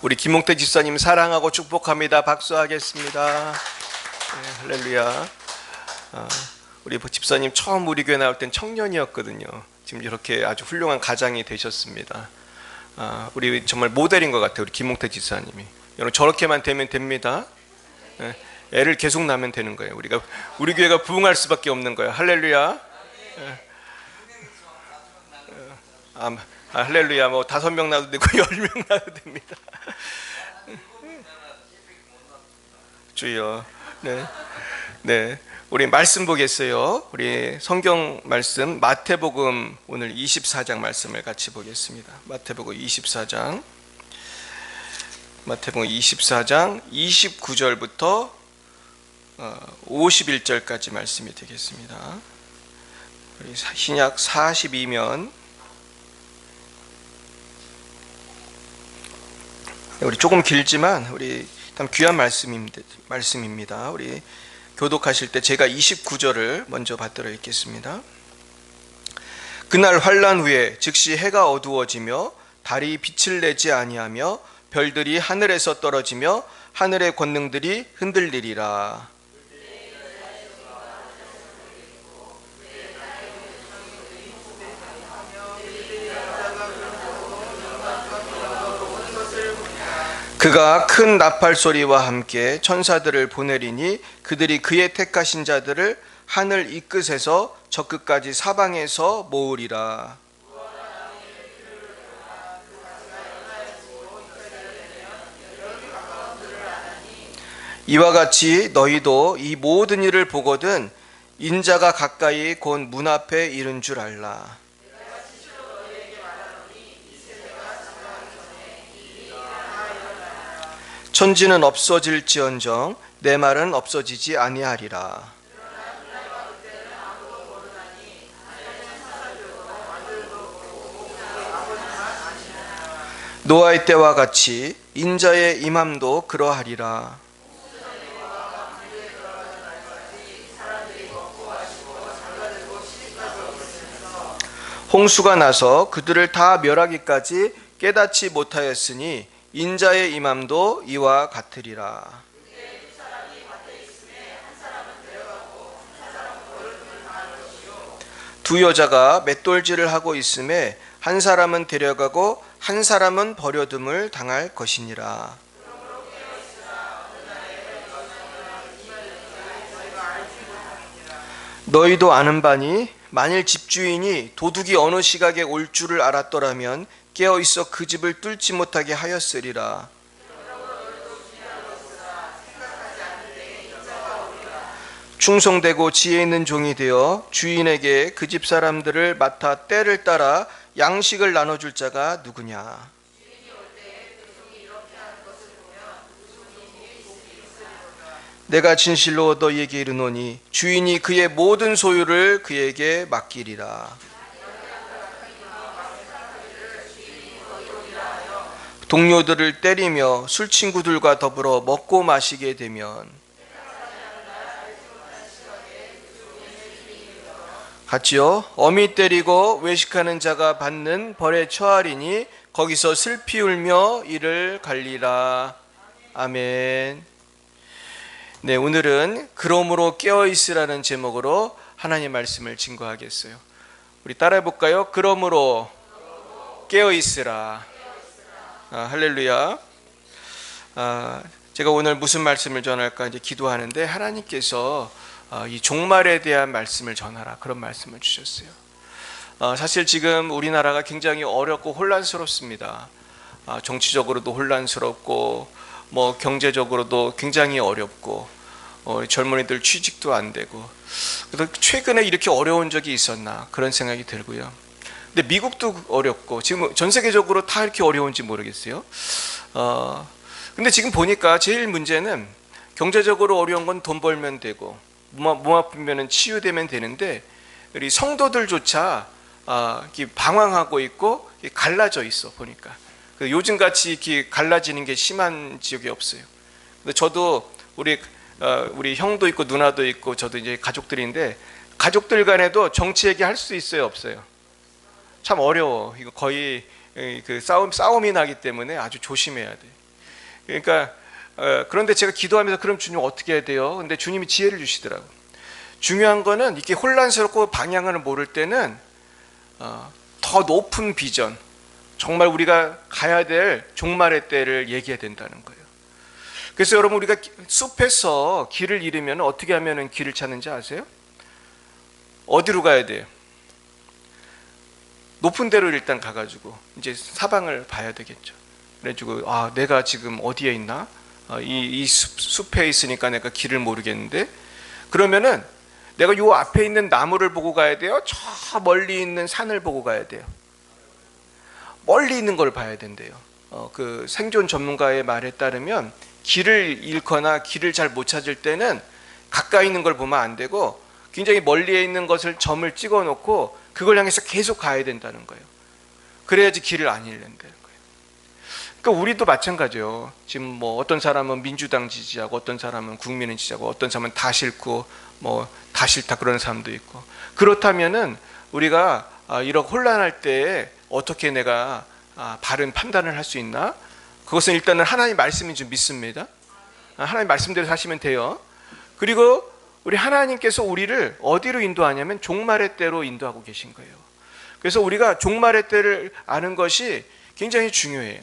우리 김몽태 집사님 사랑하고 축복합니다. 박수하겠습니다. 네, 할렐루야. 우리 집사님 처음 우리 교회 나올 땐 청년이었거든요. 지금 이렇게 아주 훌륭한 가장이 되셨습니다. 우리 정말 모델인 것 같아요. 우리 김몽태 집사님이. 여러분 저렇게만 되면 됩니다. 네, 애를 계속 낳으면 되는 거예요. 우리 교회가 부흥할 수밖에 없는 거예요. 할렐루야. 네. 할렐루야. 뭐 5명 낳아도 되고 10명 낳아도 됩니다. 주여. 네. 우리 말씀 보겠어요. 우리 성경 말씀 마태복음 오늘 24장 말씀을 같이 보겠습니다. 마태복음 24장 29절부터 51절까지 말씀이 되겠습니다. 우리 신약 42면 우리 조금 길지만 우리 참 귀한 말씀입니다. 우리 교독하실 때 제가 29절을 먼저 받들어 읽겠습니다. 그날 환란 후에 즉시 해가 어두워지며 달이 빛을 내지 아니하며 별들이 하늘에서 떨어지며 하늘의 권능들이 흔들리리라. 그가 큰 나팔 소리와 함께 천사들을 보내리니 그들이 그의 택하신 자들을 하늘 이 끝에서 저 끝까지 사방에서 모으리라. 이와 같이 너희도 이 모든 일을 보거든 인자가 가까이 곧 문 앞에 이른 줄 알라. 천지는 없어질지언정 내 말은 없어지지 아니하리라. 노아의 때와 같이 인자의 임함도 그러하리라. 홍수가 나서 그들을 다 멸하기까지 깨닫지 못하였으니 인자의 임함도 이와 같으리라. 두 여자가 맷돌질을 하고 있음에 한 사람은 데려가고 한 사람은 버려둠을 당할 것이니라. 너희도 아는 바니 만일 집주인이 도둑이 어느 시각에 올 줄을 알았더라면 깨어 있어 그 집을 뚫지 못하게 하였으리라. 충성되고 지혜 있는 종이 되어 주인에게 그 집 사람들을 맡아 때를 따라 양식을 나눠줄 자가 누구냐. 내가 진실로 너희에게 이르노니 주인이 그의 모든 소유를 그에게 맡기리라. 동료들을 때리며 술 친구들과 더불어 먹고 마시게 되면 같이요. 어미 때리고 외식하는 자가 받는 벌에 처하리니 거기서 슬피 울며 이를 갈리라. 아멘. 네, 오늘은 그러므로 깨어있으라는 제목으로 하나님 말씀을 증거하겠어요. 우리 따라해 볼까요? 그러므로 깨어있으라. 할렐루야. 제가 오늘 무슨 말씀을 전할까 이제 기도하는데 하나님께서 이 종말에 대한 말씀을 전하라 그런 말씀을 주셨어요. 사실 지금 우리나라가 굉장히 어렵고 혼란스럽습니다. 정치적으로도 혼란스럽고 뭐 경제적으로도 굉장히 어렵고 젊은이들 취직도 안 되고 그래서 최근에 이렇게 어려운 적이 있었나 그런 생각이 들고요. 근데 미국도 어렵고 지금 전 세계적으로 다 이렇게 어려운지 모르겠어요. 근데 지금 보니까 제일 문제는 경제적으로 어려운 건 돈 벌면 되고 몸 아프면 치유되면 되는데 우리 성도들조차 방황하고 있고 갈라져 있어 보니까 요즘같이 이렇게 갈라지는 게 심한 지역이 없어요. 근데 저도 우리 형도 있고 누나도 있고 저도 이제 가족들인데 가족들 간에도 정치 얘기할 수 있어요 없어요? 참 어려워. 이거 거의 그 싸움이 나기 때문에 아주 조심해야 돼. 그러니까 그런데 제가 기도하면서 그럼 주님 어떻게 해야 돼요? 근데 주님이 지혜를 주시더라고. 중요한 거는 이렇게 혼란스럽고 방향을 모를 때는 더 높은 비전, 정말 우리가 가야 될 종말의 때를 얘기해야 된다는 거예요. 그래서 여러분, 우리가 숲에서 길을 잃으면 어떻게 하면 길을 찾는지 아세요? 어디로 가야 돼요? 높은 데로 일단 가가지고 이제 사방을 봐야 되겠죠. 그래가지고 내가 지금 어디에 있나? 이 숲에 있으니까 내가 길을 모르겠는데, 그러면은 내가 요 앞에 있는 나무를 보고 가야 돼요? 저 멀리 있는 산을 보고 가야 돼요? 멀리 있는 걸 봐야 된대요. 그 생존 전문가의 말에 따르면 길을 잃거나 길을 잘 못 찾을 때는 가까이 있는 걸 보면 안 되고 굉장히 멀리에 있는 것을 점을 찍어 놓고 그걸 향해서 계속 가야 된다는 거예요. 그래야지 길을 안 잃는다는 거예요. 그러니까 우리도 마찬가지예요. 지금 뭐 어떤 사람은 민주당 지지하고 어떤 사람은 국민을 지지하고 어떤 사람은 다 싫고 뭐 다 싫다 그런 사람도 있고, 그렇다면은 우리가 이렇게 혼란할 때 어떻게 내가 바른 판단을 할 수 있나? 그것은 일단은 하나님 말씀인 줄 믿습니다. 하나님 말씀대로 사시면 돼요. 그리고 우리 하나님께서 우리를 어디로 인도하냐면 종말의 때로 인도하고 계신 거예요. 그래서 우리가 종말의 때를 아는 것이 굉장히 중요해요.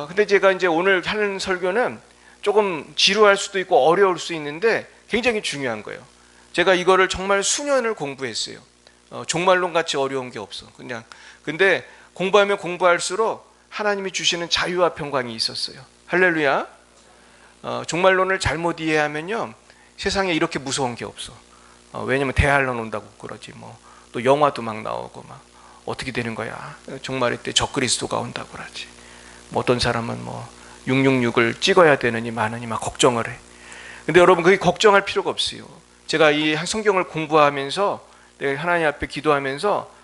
근데 제가 이제 오늘 하는 설교는 조금 지루할 수도 있고 어려울 수 있는데 굉장히 중요한 거예요. 제가 이거를 정말 수년을 공부했어요. 종말론 같이 어려운 게 없어. 근데 공부하면 공부할수록 하나님이 주시는 자유와 평강이 있었어요. 할렐루야. 종말론을 잘못 이해하면요, 세상에 이렇게 무서운 게 없어. 왜냐면 대환란 온다고 그러지 뭐. 또 영화도 막 나오고 막 어떻게 되는 거야. 종말의 때 적그리스도가 온다고 그러지. 뭐 어떤 사람은 뭐 666을 찍어야 되느니 마느니 막 걱정을 해. 근데 여러분, 그게 걱정할 필요가 없어요. 제가 이 성경을 공부하면서 내가 하나님 앞에 기도하면서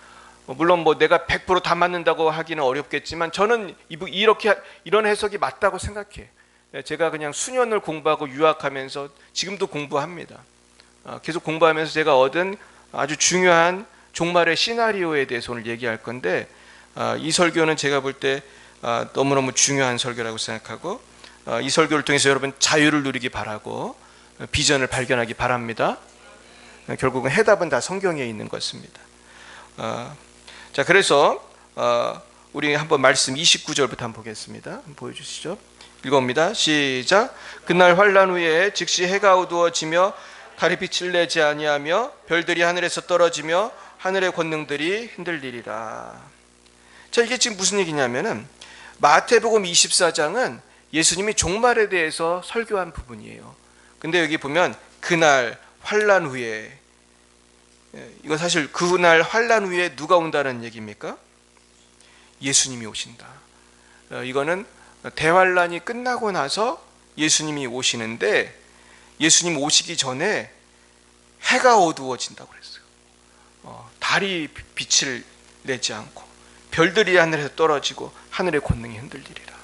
물론 뭐 내가 100% 다 맞는다고 하기는 어렵겠지만 저는 이런 해석이 맞다고 생각해. 제가 그냥 수년을 공부하고 유학하면서 지금도 공부합니다. 계속 공부하면서 제가 얻은 아주 중요한 종말의 시나리오에 대해서 오늘 얘기할 건데, 이 설교는 제가 볼 때 너무너무 중요한 설교라고 생각하고, 이 설교를 통해서 여러분 자유를 누리기 바라고 비전을 발견하기 바랍니다. 결국은 해답은 다 성경에 있는 것입니다. 자, 그래서 우리 한번 말씀 29절부터 한번 보겠습니다. 한번 보여주시죠. 읽어봅니다. 시작. 그날 환란 후에 즉시 해가 어두워지며 달이 빛을 내지 아니하며 별들이 하늘에서 떨어지며 하늘의 권능들이 흔들리리라. 자, 이게 지금 무슨 얘기냐면은 마태복음 24장은 예수님이 종말에 대해서 설교한 부분이에요. 근데 여기 보면 그날 환란 후에, 이거 사실 그날 환란 후에 누가 온다는 얘기입니까? 예수님이 오신다. 이거는 대환란이 끝나고 나서 예수님이 오시는데, 예수님 오시기 전에 해가 어두워진다고 그랬어요. 달이 빛을 내지 않고 별들이 하늘에서 떨어지고 하늘의 권능이 흔들리리라.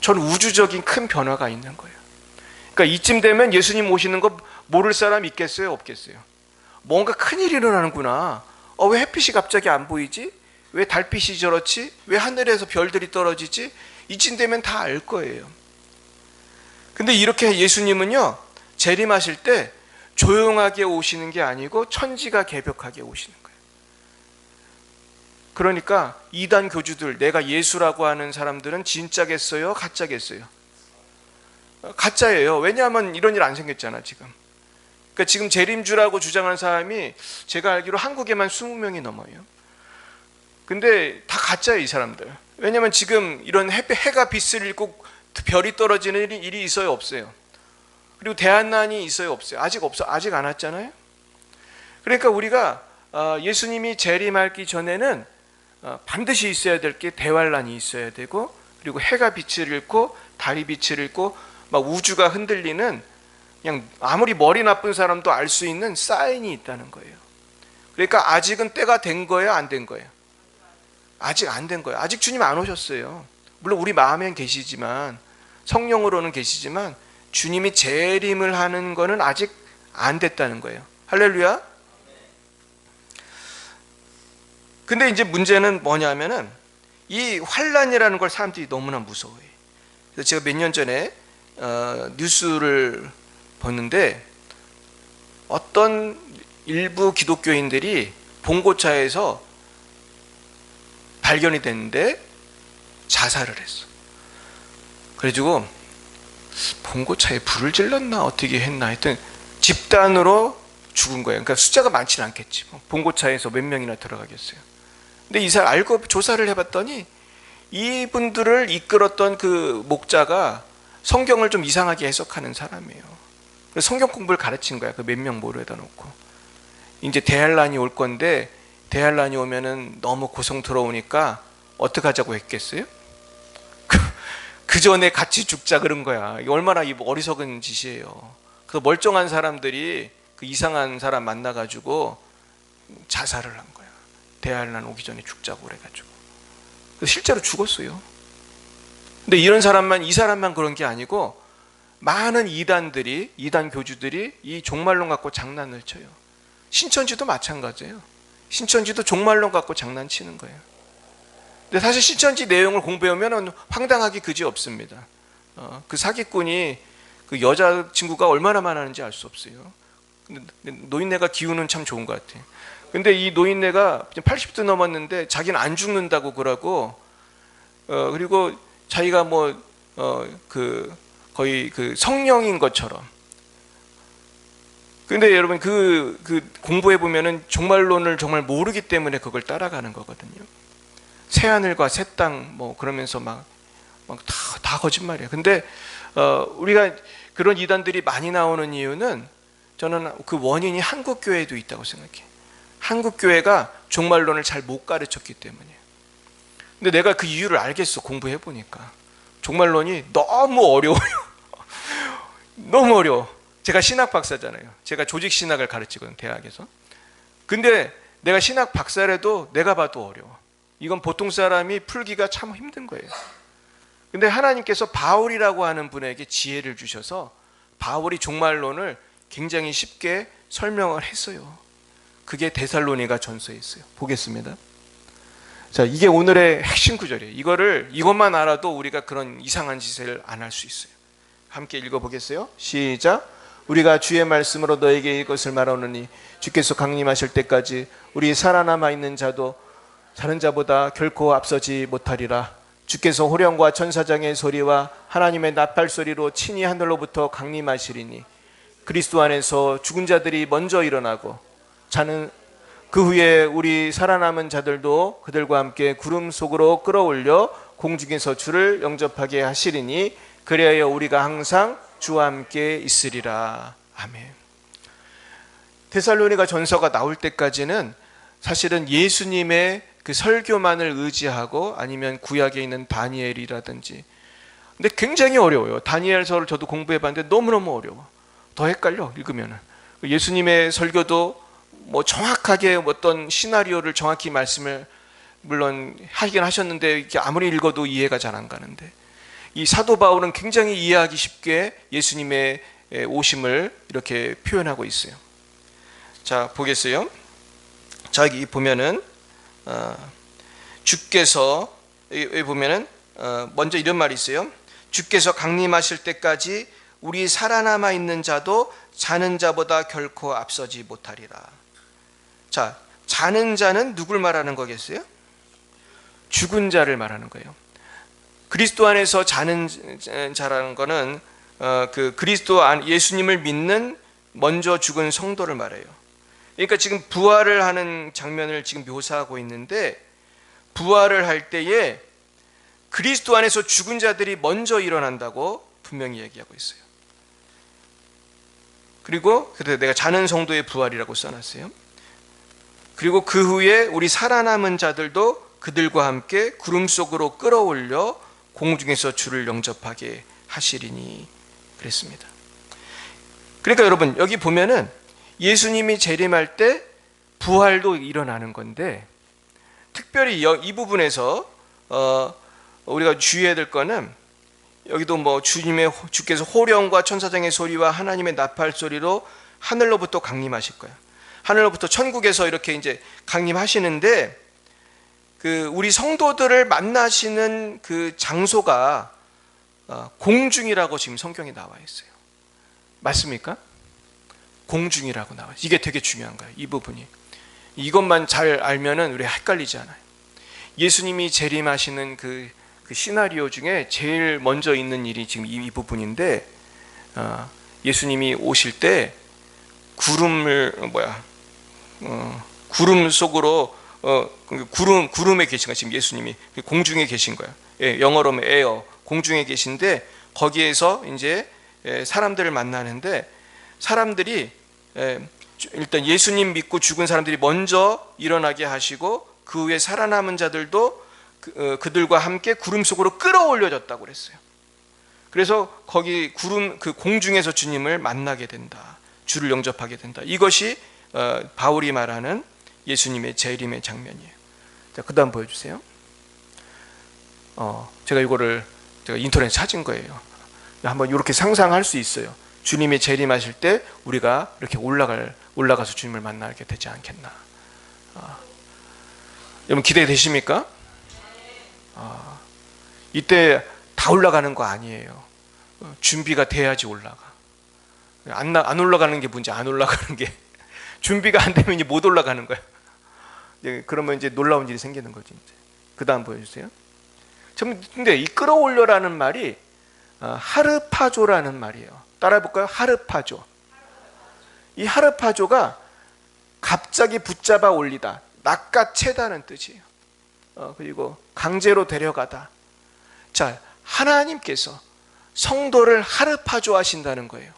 저는 우주적인 큰 변화가 있는 거예요. 그러니까 이쯤 되면 예수님 오시는 거 모를 사람 있겠어요? 없겠어요? 뭔가 큰일이 일어나는구나. 왜 햇빛이 갑자기 안 보이지? 왜 달빛이 저렇지? 왜 하늘에서 별들이 떨어지지? 이쯤 되면 다 알 거예요. 근데 이렇게 예수님은요, 재림하실 때 조용하게 오시는 게 아니고 천지가 개벽하게 오시는 거예요. 그러니까 이단 교주들, 내가 예수라고 하는 사람들은 진짜겠어요? 가짜겠어요? 가짜예요. 왜냐하면 이런 일 안 생겼잖아 지금. 그러니까 지금 재림주라고 주장하는 사람이 제가 알기로 한국에만 20명이 넘어요. 근데 다 가짜예요, 이 사람들. 왜냐하면 지금 이런 해가 빛을 잃고 별이 떨어지는 일이 있어요, 없어요? 그리고 대환란이 있어요, 없어요? 아직 안 왔잖아요. 그러니까 우리가 예수님이 재림하기 전에는 반드시 있어야 될 게 대환란이 있어야 되고, 그리고 해가 빛을 잃고 달이 빛을 잃고 막 우주가 흔들리는, 그냥 아무리 머리 나쁜 사람도 알 수 있는 사인이 있다는 거예요. 그러니까 아직은 때가 된 거예요, 안 된 거예요? 아직 안 된 거예요. 아직 주님 안 오셨어요. 물론 우리 마음엔 계시지만, 성령으로는 계시지만 주님이 재림을 하는 거는 아직 안 됐다는 거예요. 할렐루야. 근데 이제 문제는 뭐냐면은 이 환란이라는 걸 사람들이 너무나 무서워해요. 그래서 제가 몇 년 전에 뉴스를 봤는데 어떤 일부 기독교인들이 봉고차에서 발견이 됐는데 자살을 했어. 그래가지고 봉고차에 불을 질렀나 어떻게 했나 했더니 집단으로 죽은 거예요. 그러니까 숫자가 많지는 않겠지. 봉고차에서 몇 명이나 들어가겠어요. 근데 이 사람 알고 조사를 해봤더니 이분들을 이끌었던 그 목자가 성경을 좀 이상하게 해석하는 사람이에요. 그래서 성경 공부를 가르친 거야. 그 몇 명 모르에다 놓고. 이제 대환란이 올 건데 대환란이 오면은 너무 고성 들어오니까 어떻게 하자고 했겠어요? 그 전에 같이 죽자 그런 거야. 이게 얼마나 어리석은 짓이에요. 그 멀쩡한 사람들이 그 이상한 사람 만나가지고 자살을 한 거야. 대환란 오기 전에 죽자고 그래가지고. 실제로 죽었어요. 근데 이 사람만 그런 게 아니고 많은 이단 교주들이 이 종말론 갖고 장난을 쳐요. 신천지도 마찬가지예요. 신천지도 종말론 갖고 장난치는 거예요. 근데 사실 신천지 내용을 공부해오면 황당하기 그지 없습니다. 그 사기꾼이 그 여자친구가 얼마나 많았는지 알 수 없어요. 근데 노인네가 기운은 참 좋은 것 같아요. 근데 이 노인네가 80도 넘었는데 자기는 안 죽는다고 그러고, 그리고 자기가 거의 그 성령인 것처럼. 근데 여러분 그 공부해 보면은 종말론을 정말 모르기 때문에 그걸 따라가는 거거든요. 새 하늘과 새 땅 그러면서 막 다 거짓말이에요. 근데 우리가 그런 이단들이 많이 나오는 이유는 저는 그 원인이 한국 교회에도 있다고 생각해요. 한국 교회가 종말론을 잘 못 가르쳤기 때문이에요. 근데 내가 그 이유를 알겠어. 공부해 보니까 종말론이 너무 어려워요. 너무 어려워. 제가 신학 박사잖아요. 제가 조직 신학을 가르치거든, 대학에서. 근데 내가 신학 박사라도 내가 봐도 어려워. 이건 보통 사람이 풀기가 참 힘든 거예요. 근데 하나님께서 바울이라고 하는 분에게 지혜를 주셔서 바울이 종말론을 굉장히 쉽게 설명을 했어요. 그게 데살로니가 전서에 있어요. 보겠습니다. 자, 이게 오늘의 핵심 구절이에요. 이것만 알아도 우리가 그런 이상한 짓을 안 할 수 있어요. 함께 읽어보겠어요? 시작. 우리가 주의 말씀으로 너에게 이것을 말하노니 주께서 강림하실 때까지 우리 살아남아 있는 자도 다른 자보다 결코 앞서지 못하리라. 주께서 호령과 천사장의 소리와 하나님의 나팔 소리로 친히 하늘로부터 강림하시리니 그리스도 안에서 죽은 자들이 먼저 일어나고 자는 그 후에 우리 살아남은 자들도 그들과 함께 구름 속으로 끌어올려 공중에서 주를 영접하게 하시리니 그리하여 우리가 항상 주와 함께 있으리라. 아멘. 데살로니가 전서가 나올 때까지는 사실은 예수님의 그 설교만을 의지하고 아니면 구약에 있는 다니엘이라든지, 근데 굉장히 어려워요. 다니엘서를 저도 공부해봤는데 너무너무 어려워. 더 헷갈려 읽으면은. 예수님의 설교도 정확하게 어떤 시나리오를 정확히 말씀을 물론 하긴 하셨는데 이렇게 아무리 읽어도 이해가 잘 안 가는데, 이 사도 바울은 굉장히 이해하기 쉽게 예수님의 오심을 이렇게 표현하고 있어요. 자, 보겠어요? 자, 여기 보면은 주께서 여기 보면은 먼저 이런 말이 있어요. 주께서 강림하실 때까지 우리 살아남아 있는 자도 자는 자보다 결코 앞서지 못하리라. 자, 자는 자는 누굴 말하는 거겠어요? 죽은 자를 말하는 거예요. 그리스도 안에서 자는 자라는 거는 그 그리스도 안 예수님을 믿는 먼저 죽은 성도를 말해요. 그러니까 지금 부활을 하는 장면을 지금 묘사하고 있는데, 부활을 할 때에 그리스도 안에서 죽은 자들이 먼저 일어난다고 분명히 얘기하고 있어요. 그리고 그래서 내가 자는 성도의 부활이라고 써놨어요. 그리고 그 후에 우리 살아남은 자들도 그들과 함께 구름 속으로 끌어올려 공중에서 주를 영접하게 하시리니 그랬습니다. 그러니까 여러분 여기 보면은 예수님이 재림할 때 부활도 일어나는 건데, 특별히 이 부분에서 우리가 주의해야 될 거는, 여기도 주께서 호령과 천사장의 소리와 하나님의 나팔 소리로 하늘로부터 강림하실 거야. 하늘로부터 천국에서 이렇게 이제 강림하시는데, 그 우리 성도들을 만나시는 그 장소가 공중이라고 지금 성경에 나와 있어요. 맞습니까? 공중이라고 나와 있어요. 이게 되게 중요한 거예요. 이 부분이. 이것만 잘 알면은 우리 헷갈리지 않아요. 예수님이 재림하시는 그 시나리오 중에 제일 먼저 있는 일이 지금 이 부분인데, 예수님이 오실 때 구름 속으로 구름에 계신 거예요. 지금 예수님이 공중에 계신 거예요. 예, 영어로는 에어, 공중에 계신데 거기에서 이제 사람들을 만나는데, 사람들이 일단 예수님 믿고 죽은 사람들이 먼저 일어나게 하시고 그 후에 살아남은 자들도 그들과 함께 구름 속으로 끌어올려졌다고 그랬어요. 그래서 거기 그 공중에서 주님을 만나게 된다. 주를 영접하게 된다. 이것이 바울이 말하는 예수님의 재림의 장면이에요. 자, 그 다음 보여주세요. 제가 이거를 인터넷에 찾은 거예요. 한번 이렇게 상상할 수 있어요. 주님이 재림하실 때 우리가 이렇게 올라가서 주님을 만나게 되지 않겠나. 여러분 기대되십니까? 이때 다 올라가는 거 아니에요. 준비가 돼야지 올라가. 안 올라가는 게 문제, 안 올라가는 게. 준비가 안 되면 이제 못 올라가는 거야. 그러면 이제 놀라운 일이 생기는 거지. 이제. 그 다음 보여주세요. 근데 이 끌어올려라는 말이 하르파조라는 말이에요. 따라해볼까요? 하르파조. 이 하르파조가 갑자기 붙잡아 올리다, 낚아채다는 뜻이에요. 그리고 강제로 데려가다. 자, 하나님께서 성도를 하르파조 하신다는 거예요.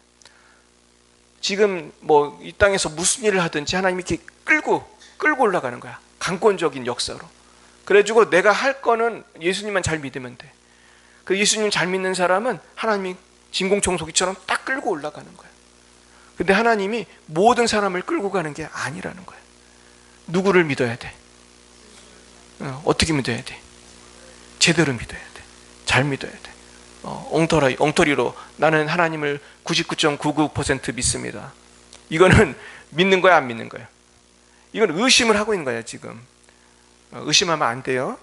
지금 뭐 이 땅에서 무슨 일을 하든지 하나님이 이렇게 끌고 올라가는 거야. 강권적인 역사로. 그래가지고 내가 할 거는 예수님만 잘 믿으면 돼. 그 예수님 잘 믿는 사람은 하나님이 진공청소기처럼 딱 끌고 올라가는 거야. 근데 하나님이 모든 사람을 끌고 가는 게 아니라는 거야. 누구를 믿어야 돼? 어떻게 믿어야 돼? 제대로 믿어야 돼. 잘 믿어야 돼. 엉터리로 나는 하나님을 99.99% 믿습니다. 이거는 믿는 거야, 안 믿는 거야? 이건 의심을 하고 있는 거야, 지금. 의심하면 안 돼요.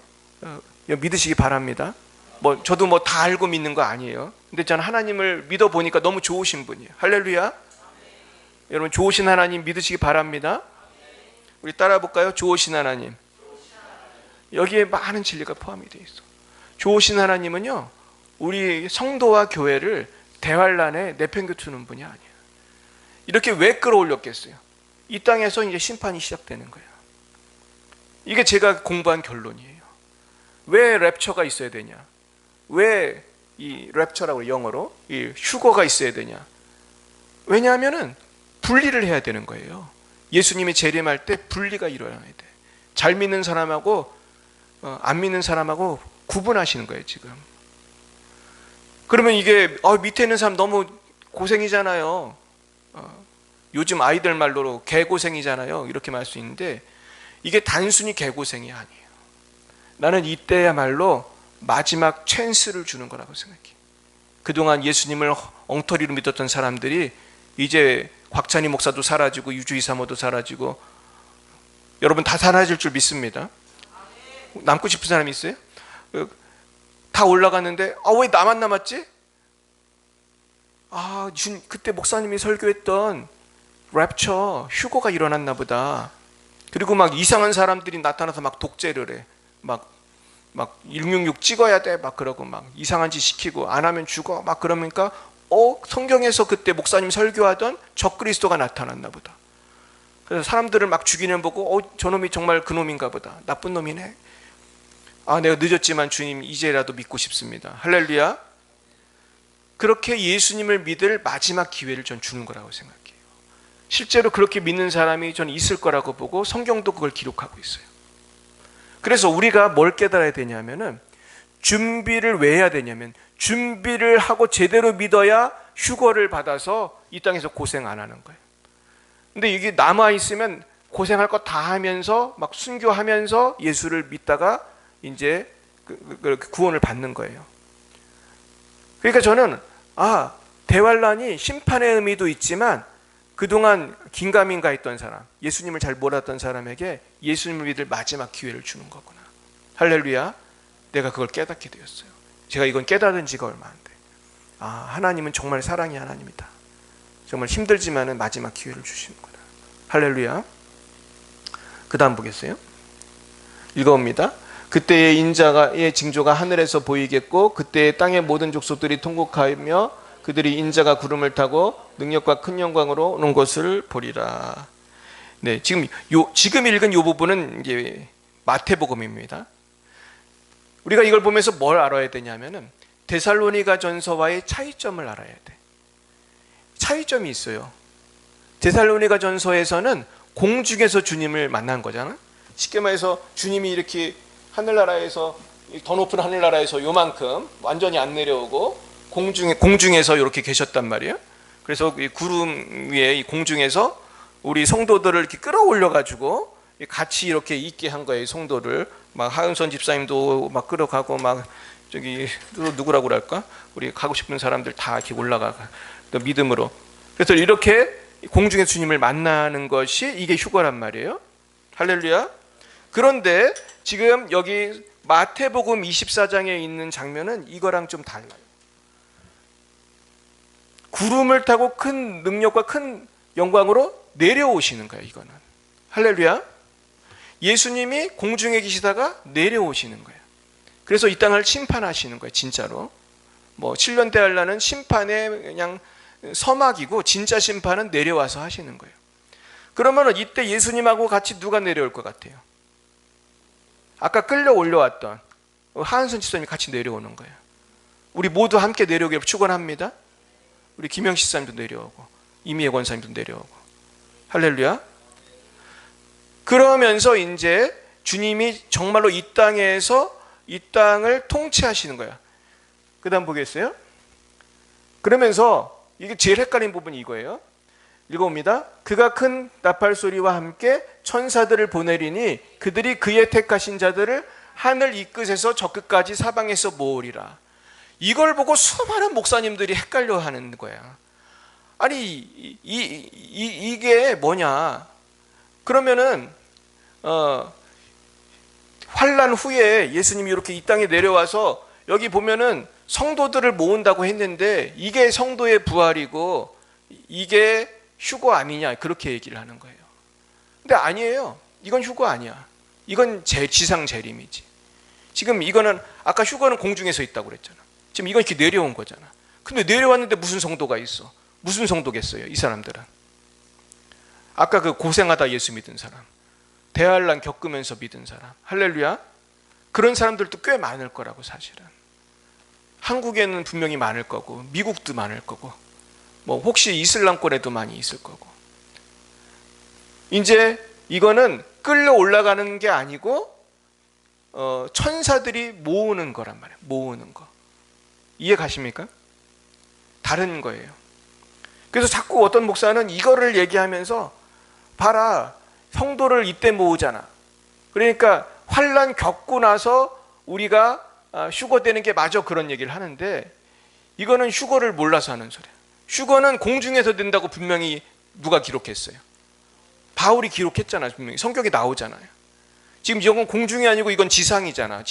믿으시기 바랍니다. 저도 다 알고 믿는 거 아니에요. 근데 저는 하나님을 믿어보니까 너무 좋으신 분이에요. 할렐루야. 여러분 좋으신 하나님 믿으시기 바랍니다. 우리 따라 볼까요? 좋으신 하나님. 여기에 많은 진리가 포함이 되어 있어. 좋으신 하나님은요, 우리 성도와 교회를 대환란에 내팽개치는 분이 아니에요. 이렇게 왜 끌어올렸겠어요? 이 땅에서 이제 심판이 시작되는 거예요. 이게 제가 공부한 결론이에요. 왜 랩처가 있어야 되냐? 왜 이 랩처라고 영어로 이 휴거가 있어야 되냐? 왜냐하면은 분리를 해야 되는 거예요. 예수님이 재림할 때 분리가 일어나야 돼. 잘 믿는 사람하고 안 믿는 사람하고 구분하시는 거예요, 지금. 그러면 이게 밑에 있는 사람 너무 고생이잖아요. 요즘 아이들 말로 개고생이잖아요. 이렇게 말할 수 있는데 이게 단순히 개고생이 아니에요. 나는 이때야말로 마지막 찬스를 주는 거라고 생각해. 그동안 예수님을 엉터리로 믿었던 사람들이 이제 곽찬희 목사도 사라지고 유주희 사모도 사라지고 여러분 다 사라질 줄 믿습니다. 남고 싶은 사람이 있어요? 다 올라갔는데 왜 나만 남았지? 그때 목사님이 설교했던 랩처 휴거가 일어났나 보다. 그리고 막 이상한 사람들이 나타나서 막 독재를 해. 막 666 찍어야 돼. 막 그러고 막 이상한 짓 시키고 안 하면 죽어. 막 그러니까 성경에서 그때 목사님 설교하던 적그리스도가 나타났나 보다. 그래서 사람들을 막 죽이는 보고 저놈이 정말 그놈인가 보다. 나쁜 놈이네. 내가 늦었지만 주님 이제라도 믿고 싶습니다. 할렐루야. 그렇게 예수님을 믿을 마지막 기회를 전 주는 거라고 생각해요. 실제로 그렇게 믿는 사람이 전 있을 거라고 보고 성경도 그걸 기록하고 있어요. 그래서 우리가 뭘 깨달아야 되냐면은 준비를 왜 해야 되냐면 준비를 하고 제대로 믿어야 휴거를 받아서 이 땅에서 고생 안 하는 거예요. 근데 이게 남아있으면 고생할 거 다 하면서 막 순교하면서 예수를 믿다가 이제 구원을 받는 거예요. 그러니까 저는 대환란이 심판의 의미도 있지만 그동안 긴가민가 했던 사람, 예수님을 잘 몰랐던 사람에게 예수님을 믿을 마지막 기회를 주는 거구나. 할렐루야. 내가 그걸 깨닫게 되었어요. 제가 이건 깨달은 지가 얼마 안 돼. 하나님은 정말 사랑의 하나님이다. 정말 힘들지만은 마지막 기회를 주시는구나. 할렐루야. 그 다음 보겠어요. 읽어봅니다. 그때의 인자의 징조가 하늘에서 보이겠고 그때의 땅의 모든 족속들이 통곡하며 그들이 인자가 구름을 타고 능력과 큰 영광으로 오는 것을 보리라. 네, 지금 읽은 이 부분은 이제 마태복음입니다. 우리가 이걸 보면서 뭘 알아야 되냐면은 데살로니가 전서와의 차이점을 알아야 돼. 차이점이 있어요. 데살로니가 전서에서는 공중에서 주님을 만난 거잖아. 쉽게 말해서 주님이 이렇게 하늘나라에서, 더 높은 하늘나라에서 요만큼 완전히 안 내려오고 공중에서 이렇게 계셨단 말이에요. 그래서 이 구름 위에 이 공중에서 우리 성도들을 이렇게 끌어올려 가지고 같이 이렇게 있게 한 거예요. 성도를 막 하은선 집사님도 막 끌어가고 막 저기 누구라고 그럴까? 우리 가고 싶은 사람들 다 이렇게 올라가 믿음으로. 그래서 이렇게 공중의 주님을 만나는 것이 이게 휴거란 말이에요. 할렐루야. 그런데 지금 여기 마태복음 24장에 있는 장면은 이거랑 좀 달라요. 구름을 타고 큰 능력과 큰 영광으로 내려오시는 거예요. 이거는 할렐루야. 예수님이 공중에 계시다가 내려오시는 거예요. 그래서 이 땅을 심판하시는 거예요. 진짜로. 뭐 7년 대환란은 심판의 그냥 서막이고 진짜 심판은 내려와서 하시는 거예요. 그러면 이때 예수님하고 같이 누가 내려올 것 같아요? 아까 끌려 올려왔던 하은선 집사님이 같이 내려오는 거예요. 우리 모두 함께 내려오길 축원합니다. 우리 김영식 사님도 내려오고 이미애 권사님도 내려오고 할렐루야. 그러면서 이제 주님이 정말로 이 땅에서 이 땅을 통치하시는 거야. 그 다음 보겠어요? 그러면서 이게 제일 헷갈린 부분이 이거예요. 읽어봅니다. 그가 큰 나팔 소리와 함께 천사들을 보내리니 그들이 그의 택하신 자들을 하늘 이 끝에서 저 끝까지 사방에서 모으리라. 이걸 보고 수많은 목사님들이 헷갈려 하는 거야. 아니 이게 뭐냐? 그러면은 환난 후에 예수님이 이렇게 이 땅에 내려와서 여기 보면은 성도들을 모은다고 했는데 이게 성도의 부활이고 이게 휴거 아니냐 그렇게 얘기를 하는 거예요. 근데 아니에요. 이건 휴거 아니야. 이건 지상 재림이지. 지금 이거는 아까 휴거는 공중에서 있다고 그랬잖아. 지금 이건 이렇게 내려온 거잖아. 근데 내려왔는데 무슨 성도가 있어? 무슨 성도겠어요? 이 사람들은. 아까 그 고생하다 예수 믿은 사람, 대환란 겪으면서 믿은 사람, 할렐루야. 그런 사람들도 꽤 많을 거라고 사실은. 한국에는 분명히 많을 거고 미국도 많을 거고 뭐 혹시 이슬람권에도 많이 있을 거고. 이제 이거는 끌려 올라가는 게 아니고 천사들이 모으는 거란 말이에요. 모으는 거. 이해 가십니까? 다른 거예요. 그래서 자꾸 어떤 목사는 이거를 얘기하면서 봐라, 성도를 이때 모으잖아. 그러니까 환난 겪고 나서 우리가 휴거되는 게 맞아, 그런 얘기를 하는데 이거는 휴거를 몰라서 하는 소리야. 휴거는 공중에서 된다고 분명히 누가 기록했어요? 바울이 기록했잖아요. 분명히 성경에 나오잖아요. 지금 이건 공중이 아니고 이건 지상이잖아.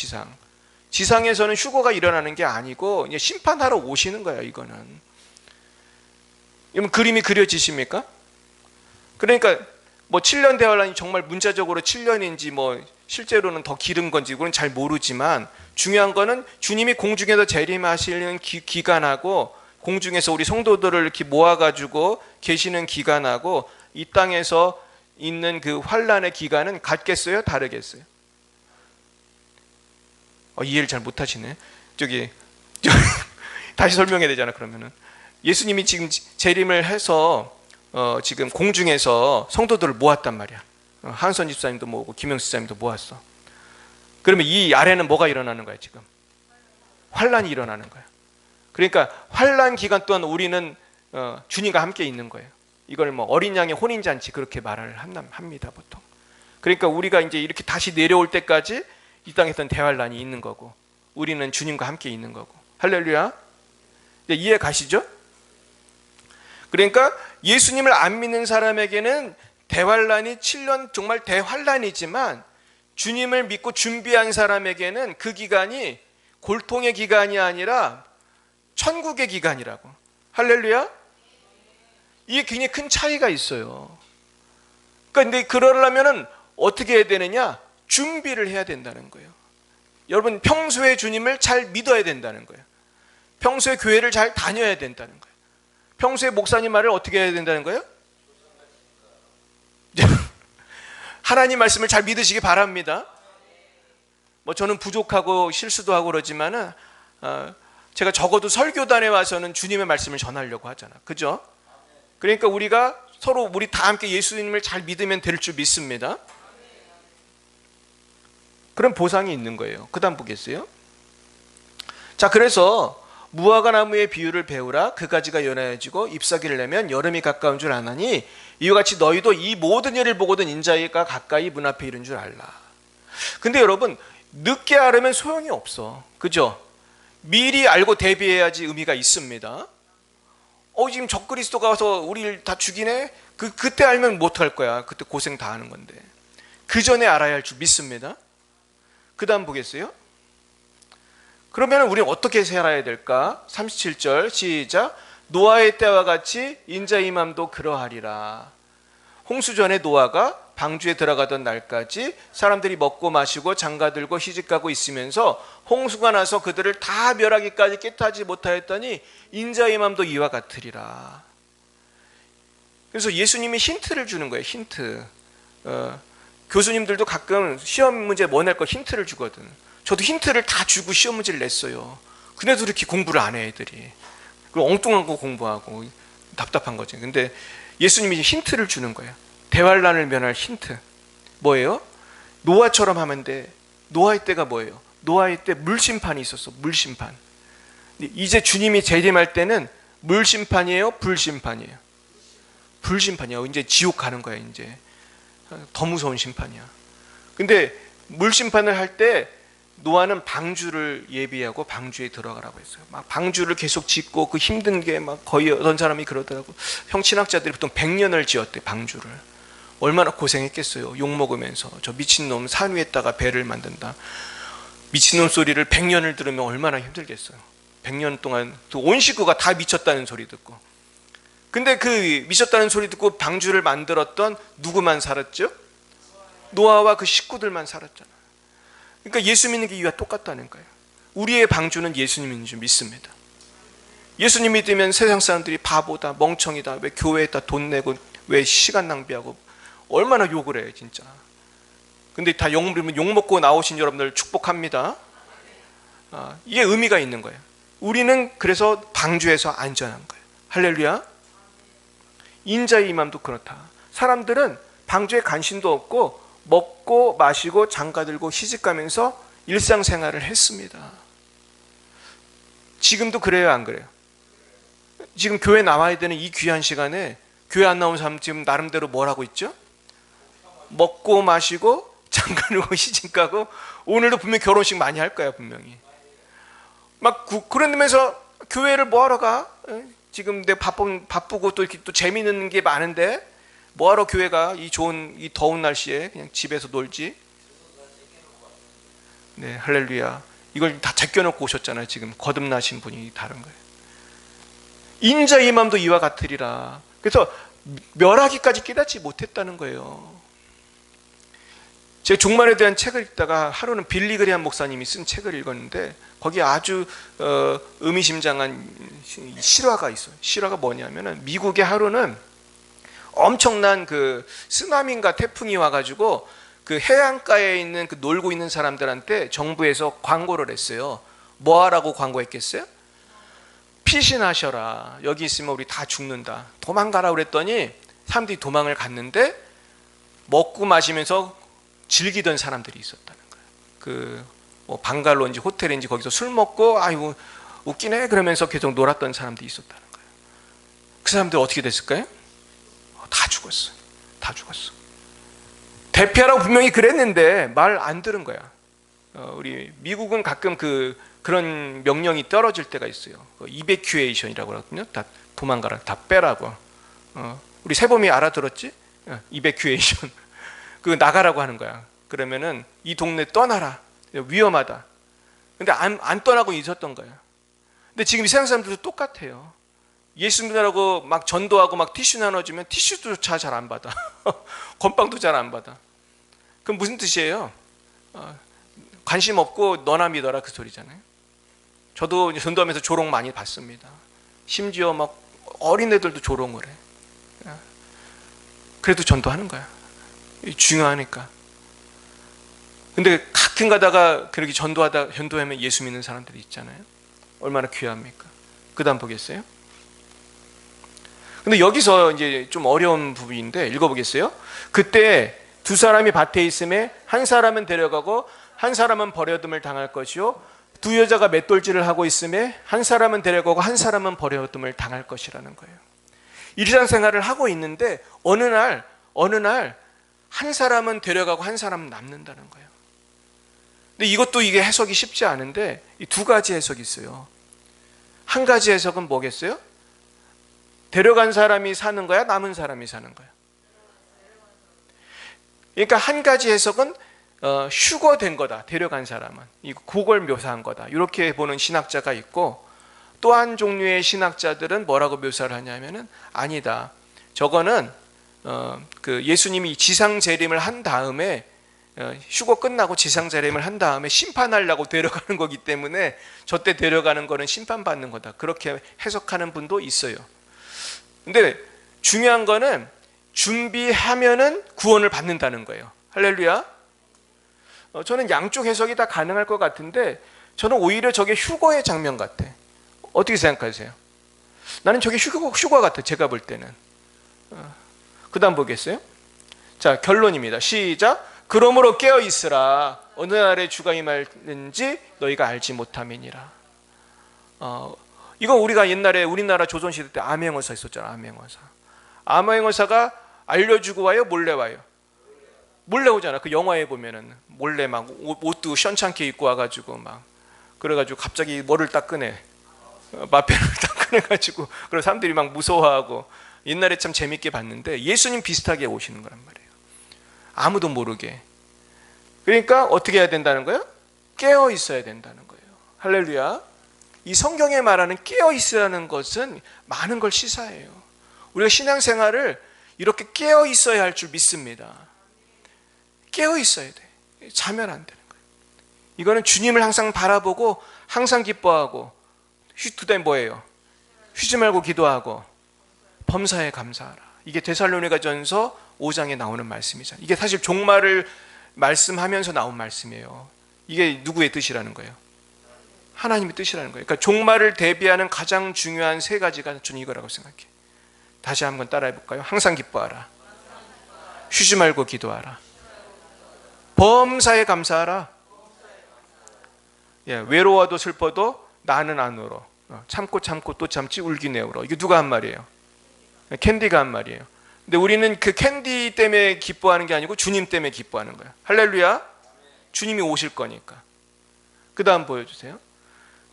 지상에서는 휴거가 일어나는 게 아니고 이제 심판하러 오시는 거야. 이거는. 이러면 그림이 그려지십니까? 그러니까 뭐 7년 대환란이 정말 문자적으로 7년인지 뭐 실제로는 더 길은 건지 그건 잘 모르지만 중요한 거는 주님이 공중에서 재림하시는 기간하고 공중에서 우리 성도들을 이렇게 모아가지고 계시는 기간하고 이 땅에서 있는 그 환란의 기간은 같겠어요? 다르겠어요? 이해를 잘 못하시네. 다시 설명해야 되잖아. 그러면은 예수님이 지금 재림을 해서 지금 공중에서 성도들을 모았단 말이야. 한선 집사님도 모으고 김영수 집사님도 모았어. 그러면 이 아래는 뭐가 일어나는 거야? 지금 환란이 일어나는 거야. 그러니까 환란 기간 동안 우리는 주님과 함께 있는 거예요. 이걸 뭐 어린 양의 혼인잔치 그렇게 말을 합니다 보통. 그러니까 우리가 이제 이렇게 다시 내려올 때까지 이 땅에선 대환란이 있는 거고 우리는 주님과 함께 있는 거고. 할렐루야. 이해 가시죠? 그러니까 예수님을 안 믿는 사람에게는 대환란이 7년 정말 대환란이지만 주님을 믿고 준비한 사람에게는 그 기간이 골통의 기간이 아니라 천국의 기간이라고. 할렐루야. 이게 굉장히 큰 차이가 있어요. 그런데 그러려면 어떻게 해야 되느냐? 준비를 해야 된다는 거예요. 여러분, 평소에 주님을 잘 믿어야 된다는 거예요. 평소에 교회를 잘 다녀야 된다는 거예요. 평소에 목사님 말을 어떻게 해야 된다는 거예요? 하나님 말씀을 잘 믿으시기 바랍니다. 뭐 저는 부족하고 실수도 하고 그러지만은 제가 적어도 설교단에 와서는 주님의 말씀을 전하려고 하잖아. 그죠? 그러니까 우리가 서로 우리 다 함께 예수님을 잘 믿으면 될 줄 믿습니다. 그런 보상이 있는 거예요. 그 다음 보겠어요? 자, 그래서 무화과 나무의 비유를 배우라. 그 가지가 연하여지고 잎사귀를 내면 여름이 가까운 줄 아나니 이와 같이 너희도 이 모든 일을 보거든 인자가 가까이 문 앞에 이른 줄 알라. 근데 여러분, 늦게 알으면 소용이 없어. 그죠? 미리 알고 대비해야지 의미가 있습니다. 지금 적그리스도가 와서 우리를 다 죽이네? 그때 알면 못 할 거야. 그때 고생 다 하는 건데. 그 전에 알아야 할 줄 믿습니다. 그 다음 보겠어요? 그러면 우리는 어떻게 살아야 될까? 37절 시작. 노아의 때와 같이 인자의 임함도 그러하리라. 홍수 전에 노아가 방주에 들어가던 날까지 사람들이 먹고 마시고 장가들고 시집가고 있으면서 홍수가 나서 그들을 다 멸하기까지 깨닫지 못하였더니 인자의 임함도 이와 같으리라. 그래서 예수님이 힌트를 주는 거예요. 힌트. 교수님들도 가끔 시험 문제 뭐 낼 거 힌트를 주거든. 저도 힌트를 다 주고 시험 문제를 냈어요. 근데도 이렇게 공부를 안 해, 애들이. 그리고 엉뚱한 거 공부하고 답답한 거지. 근데 예수님이 힌트를 주는 거예요. 대환란을 면할 힌트. 뭐예요? 노아처럼 하면 돼. 노아의 때가 뭐예요? 노아의 때 물심판이 있었어. 물심판. 이제 주님이 재림할 때는 물심판이에요? 불심판이에요? 불심판이야. 이제 지옥 가는 거야. 이제 더 무서운 심판이야. 근데 물심판을 할 때 노아는 방주를 예비하고 방주에 들어가라고 했어요. 막 방주를 계속 짓고 그 힘든 게 막 거의 어떤 사람이 그러더라고. 형친학자들이 보통 100년을 지었대. 방주를. 얼마나 고생했겠어요. 욕 먹으면서 저 미친놈 산 위에다가 배를 만든다. 미친놈 소리를 100년을 들으면 얼마나 힘들겠어요. 100년 동안 온 식구가 다 미쳤다는 소리 듣고. 근데 그 미쳤다는 소리 듣고 방주를 만들었던 누구만 살았죠? 노아와 그 식구들만 살았잖아. 그러니까 예수 믿는 게 이와 똑같다는 거예요. 우리의 방주는 예수님인 줄 믿습니다. 예수님 믿으면 세상 사람들이 바보다, 멍청이다, 왜 교회에다 돈 내고 왜 시간 낭비하고 얼마나 욕을 해 진짜. 근데 다 욕 먹고 나오신 여러분들 축복합니다. 이게 의미가 있는 거예요. 우리는 그래서 방주에서 안전한 거예요. 할렐루야. 인자의 임함도 그렇다. 사람들은 방주에 관심도 없고 먹고 마시고 장가들고 시집가면서 일상생활을 했습니다. 지금도 그래요, 안 그래요? 지금 교회 나와야 되는 이 귀한 시간에 교회 안 나온 사람 지금 나름대로 뭘 하고 있죠? 먹고 마시고 장가들고 시집가고 오늘도 분명히 결혼식 많이 할 거야 분명히. 막 그러면서 교회를 뭐 하러 가? 지금 내가 바쁘고 또 이렇게 또 재미있는 게 많은데 뭐하러 교회가 이 더운 날씨에 그냥 집에서 놀지? 네, 할렐루야. 이걸 다 제껴놓고 오셨잖아요. 지금 거듭나신 분이 다른 거예요. 인자의 임함도 이와 같으리라. 그래서 멸하기까지 깨닫지 못했다는 거예요. 제가 종말에 대한 책을 읽다가 하루는 빌리 그레이엄 목사님이 쓴 책을 읽었는데 거기에 아주 의미심장한 실화가 있어요. 실화가 뭐냐면은 미국의 하루는 엄청난 그 쓰나미인가 태풍이 와가지고 그 해안가에 있는 그 놀고 있는 사람들한테 정부에서 광고를 했어요. 뭐 하라고 광고했겠어요? 피신하셔라. 여기 있으면 우리 다 죽는다. 도망가라 그랬더니 사람들이 도망을 갔는데 먹고 마시면서 즐기던 사람들이 있었다는 거예요. 그 뭐 방갈로인지 호텔인지 거기서 술 먹고 아이고 웃기네 그러면서 계속 놀았던 사람들이 있었다는 거예요. 그 사람들 어떻게 됐을까요? 다 죽었어. 다 죽었어. 대피하라고 분명히 그랬는데 말 안 들은 거야. 우리 미국은 가끔 그런 명령이 떨어질 때가 있어요. 이베큐에이션이라고 하거든요. 다 도망가라, 다 빼라고. 우리 세범이 알아들었지? 이베큐에이션. 그 나가라고 하는 거야. 그러면은 이 동네 떠나라. 위험하다. 근데 안 떠나고 있었던 거예요. 근데 지금 이 세상 사람들도 똑같아요. 예수 믿으라고 막 전도하고 막 티슈 나눠주면 티슈조차 잘 안 받아. 건빵도 잘 안 받아. 그럼 무슨 뜻이에요? 관심 없고 너나 믿어라 그 소리잖아요. 저도 전도하면서 조롱 많이 받습니다. 심지어 막 어린애들도 조롱을 해. 그래도 전도하는 거야. 중요하니까. 근데 가끔 가다가 그렇게 전도하면 예수 믿는 사람들이 있잖아요. 얼마나 귀합니까? 그 다음 보겠어요? 근데 여기서 이제 좀 어려운 부분인데 읽어보겠어요? 그때 두 사람이 밭에 있음에 한 사람은 데려가고 한 사람은 버려둠을 당할 것이요 두 여자가 맷돌질을 하고 있음에 한 사람은 데려가고 한 사람은 버려둠을 당할 것이라는 거예요. 일상생활을 하고 있는데 어느 날 한 사람은 데려가고 한 사람은 남는다는 거예요. 근데 이게 해석이 쉽지 않은데 이 두 가지 해석이 있어요. 한 가지 해석은 뭐겠어요? 데려간 사람이 사는 거야? 남은 사람이 사는 거야? 그러니까 한 가지 해석은 휴거된 거다. 데려간 사람은. 그걸 묘사한 거다. 이렇게 보는 신학자가 있고 또 한 종류의 신학자들은 뭐라고 묘사를 하냐면은 아니다. 저거는 그 예수님이 지상 재림을 한 다음에 휴거 끝나고 지상 재림을 한 다음에 심판하려고 데려가는 거기 때문에 저때 데려가는 거는 심판받는 거다. 그렇게 해석하는 분도 있어요. 근데 중요한 거는 준비하면은 구원을 받는다는 거예요. 할렐루야. 저는 양쪽 해석이 다 가능할 것 같은데 저는 오히려 저게 휴거의 장면 같아. 어떻게 생각하세요? 나는 저게 휴거 같아. 제가 볼 때는. 그 다음 보겠어요? 자, 결론입니다. 시작. 그러므로 깨어 있으라. 어느 날에 주가 임하는지 너희가 알지 못함이니라. 이거 우리가 옛날에 우리나라 조선시대 때 암행어사 있었잖아. 암행어사가 알려주고 와요? 몰래 와요? 몰래 오잖아. 그 영화에 보면은 몰래 막 옷도 시원찮게 입고 와가지고 막 그래가지고 갑자기 뭐를 딱 꺼내. 마패를 딱 꺼내가지고 그래서 사람들이 막 무서워하고 옛날에 참 재밌게 봤는데 예수님 비슷하게 오시는 거란 말이에요. 아무도 모르게. 그러니까 어떻게 해야 된다는 거예요? 깨어 있어야 된다는 거예요. 할렐루야. 이 성경에 말하는 깨어 있으라는 것은 많은 걸 시사해요. 우리가 신앙생활을 이렇게 깨어 있어야 할 줄 믿습니다. 깨어 있어야 돼. 자면 안 되는 거예요. 이거는 주님을 항상 바라보고 항상 기뻐하고 그다음에 뭐예요? 쉬지 말고 기도하고 범사에 감사하라. 이게 데살로니가전서 5장에 나오는 말씀이잖아요. 이게 사실 종말을 말씀하면서 나온 말씀이에요. 이게 누구의 뜻이라는 거예요? 하나님의 뜻이라는 거예요. 그러니까 종말을 대비하는 가장 중요한 세 가지가 저는 이거라고 생각해요. 다시 한번 따라해 볼까요? 항상 기뻐하라. 쉬지 말고 기도하라. 범사에 감사하라. 예, 외로워도 슬퍼도 나는 안 울어. 참고 또 참지 울기내 울어. 이게 누가 한 말이에요? 캔디가 한 말이에요. 근데 우리는 그 캔디 때문에 기뻐하는 게 아니고 주님 때문에 기뻐하는 거야. 할렐루야. 주님이 오실 거니까. 그 다음 보여주세요.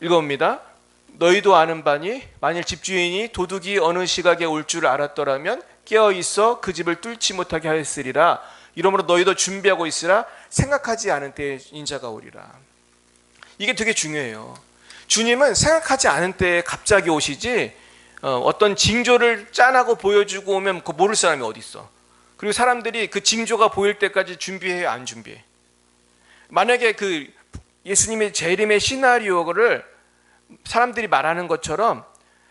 읽어봅니다. 너희도 아는 바니 만일 집주인이 도둑이 어느 시각에 올 줄 알았더라면 깨어있어 그 집을 뚫지 못하게 하였으리라. 이러므로 너희도 준비하고 있으라. 생각하지 않은 때에 인자가 오리라. 이게 되게 중요해요. 주님은 생각하지 않은 때에 갑자기 오시지 어떤 징조를 짠하고 보여주고 오면 그거 모를 사람이 어디 있어. 그리고 사람들이 그 징조가 보일 때까지 준비해요? 안 준비해? 만약에 그 예수님의 재림의 시나리오를 사람들이 말하는 것처럼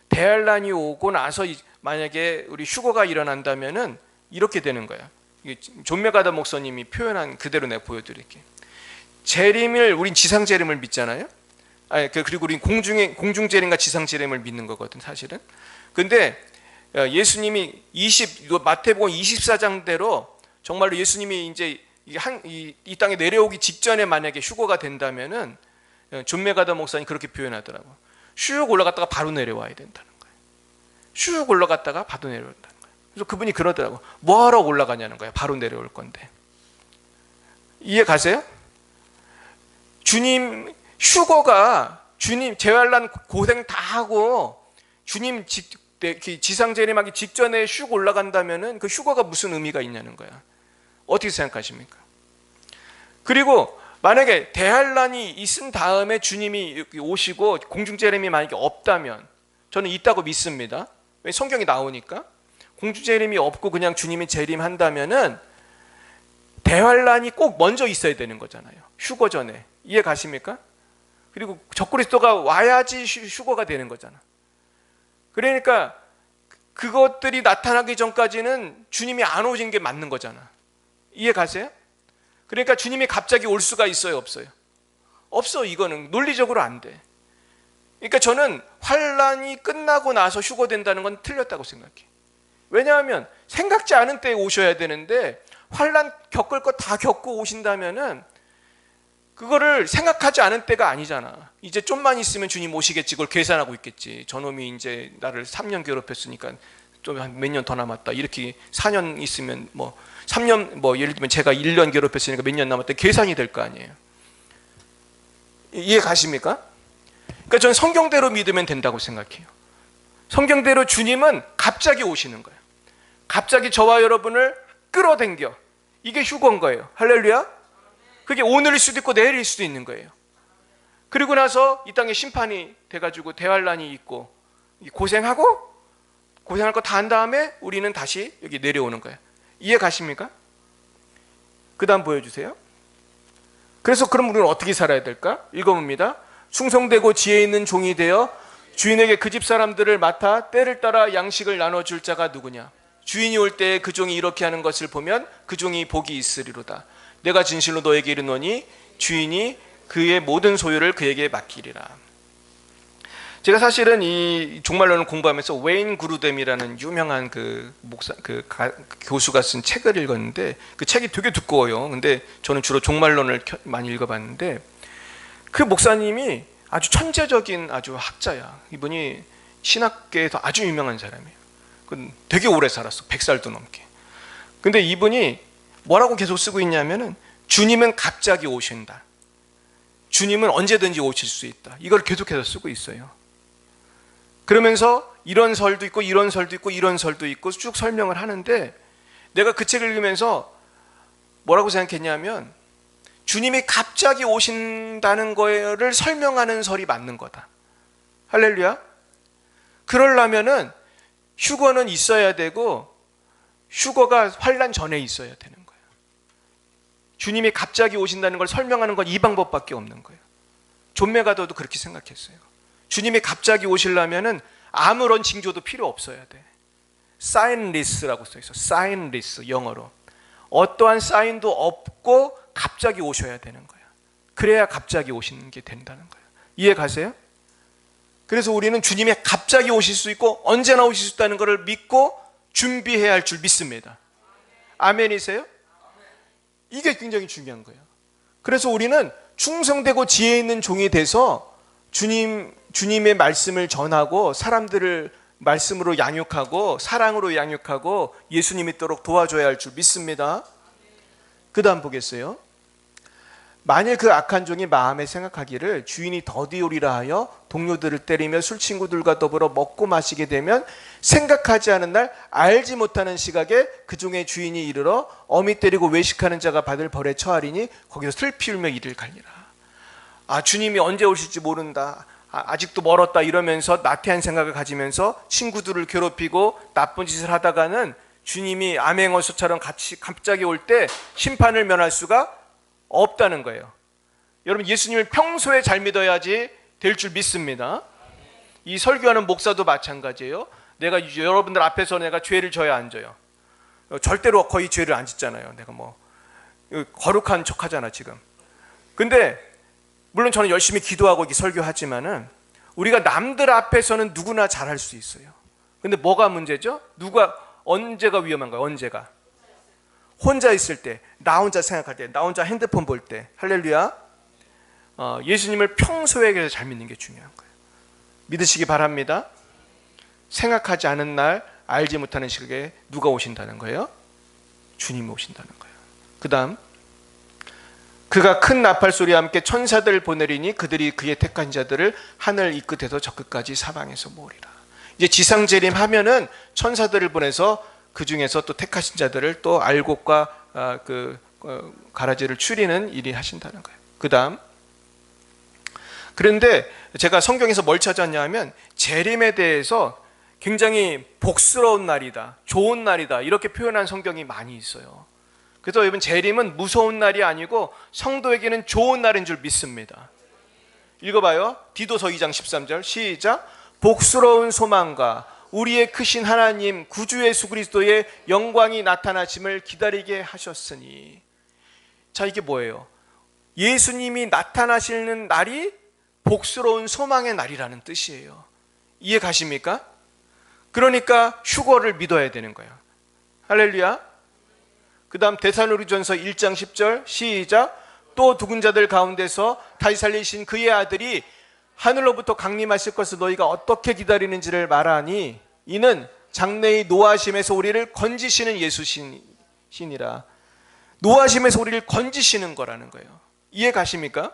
대환란이 오고 나서 만약에 우리 휴거가 일어난다면은 이렇게 되는 거야. 존 맥가더 목사님이 표현한 그대로 내가 보여드릴게. 재림을 우린 지상 재림을 믿잖아요. 그리고 우린 공중 재림과 지상 재림을 믿는 거거든 사실은. 근데 예수님이 마태복음 24장대로 정말로 예수님이 이제 이 땅에 내려오기 직전에 만약에 휴거가 된다면은 존 맥가더 목사님 그렇게 표현하더라고. 슉 올라갔다가 바로 내려와야 된다는 거예요. 슉 올라갔다가 바로 내려온다는 거예요. 그래서 그분이 그러더라고. 뭐하러 올라가냐는 거예요. 바로 내려올 건데. 이해 가세요? 주님 휴거가 주님 재환란 고생 다 하고 주님 지상 재림하기 직전에 슉 올라간다면은 그 휴거가 무슨 의미가 있냐는 거야. 어떻게 생각하십니까? 그리고 만약에 대환란이 있은 다음에 주님이 오시고 공중재림이 만약에 없다면, 저는 있다고 믿습니다. 왜? 성경이 나오니까. 공중재림이 없고 그냥 주님이 재림한다면은 대환란이 꼭 먼저 있어야 되는 거잖아요. 휴거 전에. 이해 가십니까? 그리고 적그리스도가 와야지 휴거가 되는 거잖아. 그러니까 그것들이 나타나기 전까지는 주님이 안 오신 게 맞는 거잖아. 이해 가세요? 그러니까 주님이 갑자기 올 수가 있어요, 없어요? 없어. 이거는 논리적으로 안 돼. 그러니까 저는 환란이 끝나고 나서 휴거된다는 건 틀렸다고 생각해. 왜냐하면 생각지 않은 때에 오셔야 되는데, 환란 겪을 거 다 겪고 오신다면은 그거를 생각하지 않은 때가 아니잖아. 이제 좀만 있으면 주님 오시겠지. 그걸 계산하고 있겠지. 저놈이 이제 나를 3년 괴롭혔으니까 좀 한 몇 년 더 남았다. 이렇게 4년 있으면 뭐 3년, 뭐 예를 들면 제가 1년 괴롭혔으니까 몇 년 남았다. 계산이 될 거 아니에요. 이해 가십니까? 그러니까 저는 성경대로 믿으면 된다고 생각해요. 성경대로 주님은 갑자기 오시는 거예요. 갑자기 저와 여러분을 끌어당겨. 이게 휴거인 거예요. 할렐루야. 그게 오늘일 수도 있고 내일일 수도 있는 거예요. 그리고 나서 이 땅에 심판이 돼가지고 대환란이 있고 고생하고 고생할 거 다 한 다음에 우리는 다시 여기 내려오는 거예요. 이해 가십니까? 그 다음 보여주세요. 그래서 그럼 우리는 어떻게 살아야 될까? 읽어봅니다. 충성되고 지혜 있는 종이 되어 주인에게 그 집 사람들을 맡아 때를 따라 양식을 나눠줄 자가 누구냐? 주인이 올 때 그 종이 이렇게 하는 것을 보면 그 종이 복이 있으리로다. 내가 진실로 너에게 이르노니 주인이 그의 모든 소유를 그에게 맡기리라. 제가 사실은 이 종말론을 공부하면서 웨인 그루뎀이라는 유명한 교수가 쓴 책을 읽었는데, 그 책이 되게 두꺼워요. 근데 저는 주로 종말론을 많이 읽어봤는데, 그 목사님이 아주 천재적인 아주 학자야. 이분이 신학계에서 아주 유명한 사람이에요. 되게 오래 살았어. 100살도 넘게. 근데 이분이 뭐라고 계속 쓰고 있냐면은, 주님은 갑자기 오신다. 주님은 언제든지 오실 수 있다. 이걸 계속해서 쓰고 있어요. 그러면서 이런 설도 있고 이런 설도 있고 이런 설도 있고 쭉 설명을 하는데, 내가 그 책을 읽으면서 뭐라고 생각했냐면, 주님이 갑자기 오신다는 거를 설명하는 설이 맞는 거다. 할렐루야. 그러려면은 휴거는 있어야 되고, 휴거가 환란 전에 있어야 되는 거예요. 주님이 갑자기 오신다는 걸 설명하는 건 이 방법밖에 없는 거예요. 존 메가더도 그렇게 생각했어요. 주님이 갑자기 오시려면은 아무런 징조도 필요 없어야 돼. 사인리스라고 써 있어. 사인리스, 영어로. 어떠한 사인도 없고 갑자기 오셔야 되는 거야. 그래야 갑자기 오시는 게 된다는 거예요. 이해 가세요? 그래서 우리는 주님이 갑자기 오실 수 있고 언제나 오실 수 있다는 것을 믿고 준비해야 할 줄 믿습니다. 아멘이세요? 이게 굉장히 중요한 거예요. 그래서 우리는 충성되고 지혜 있는 종이 돼서 주님의 말씀을 전하고 사람들을 말씀으로 양육하고 사랑으로 양육하고 예수님 믿도록 도와줘야 할 줄 믿습니다. 그 다음 보겠어요. 만일 그 악한 종이 마음에 생각하기를 주인이 더디오리라 하여 동료들을 때리며 술친구들과 더불어 먹고 마시게 되면 생각하지 않은 날 알지 못하는 시각에 그 종의 주인이 이르러 어미 때리고 외식하는 자가 받을 벌에 처하리니 거기서 슬피 울며 이를 갈리라. 주님이 언제 오실지 모른다. 아직도 멀었다 이러면서 나태한 생각을 가지면서 친구들을 괴롭히고 나쁜 짓을 하다가는 주님이 암행어수처럼 갑자기 올 때 심판을 면할 수가 없다는 거예요. 여러분, 예수님을 평소에 잘 믿어야지 될 줄 믿습니다. 이 설교하는 목사도 마찬가지예요. 내가 여러분들 앞에서 내가 죄를 져야 안 져요? 절대로 거의 죄를 안 짓잖아요. 내가 뭐 거룩한 척 하잖아 지금. 근데 물론 저는 열심히 기도하고 설교하지만은 우리가 남들 앞에서는 누구나 잘할 수 있어요. 근데 뭐가 문제죠? 언제가 위험한가요? 언제가? 혼자 있을 때, 나 혼자 생각할 때, 나 혼자 핸드폰 볼 때. 할렐루야. 예수님을 평소에 잘 믿는 게 중요한 거예요. 믿으시기 바랍니다. 생각하지 않은 날, 알지 못하는 시각에 누가 오신다는 거예요? 주님이 오신다는 거예요. 그 다음, 그가 큰 나팔 소리와 함께 천사들을 보내리니 그들이 그의 택한 자들을 하늘 이 끝에서 저 끝까지 사방에서 모으리라. 이제 지상 재림하면은 천사들을 보내서 그 중에서 또 택하신 자들을 또 알곡과 그 가라지를 추리는 일이 하신다는 거예요. 그 다음, 그런데 제가 성경에서 뭘 찾았냐 하면 재림에 대해서 굉장히 복스러운 날이다, 좋은 날이다 이렇게 표현한 성경이 많이 있어요. 그래서 여러분, 재림은 무서운 날이 아니고 성도에게는 좋은 날인 줄 믿습니다. 읽어봐요. 디도서 2장 13절 시작. 복스러운 소망과 우리의 크신 하나님 구주 예수 그리스도의 영광이 나타나심을 기다리게 하셨으니. 자, 이게 뭐예요? 예수님이 나타나시는 날이 복스러운 소망의 날이라는 뜻이에요. 이해 가십니까? 그러니까 휴거를 믿어야 되는 거예요. 할렐루야. 그 다음 데살로니가전서 1장 10절 시작. 또 죽은 자들 가운데서 다시 살리신 그의 아들이 하늘로부터 강림하실 것을 너희가 어떻게 기다리는지를 말하니 이는 장래의 노하심에서 우리를 건지시는 예수시니라. 노하심에서 우리를 건지시는 거라는 거예요. 이해 가십니까?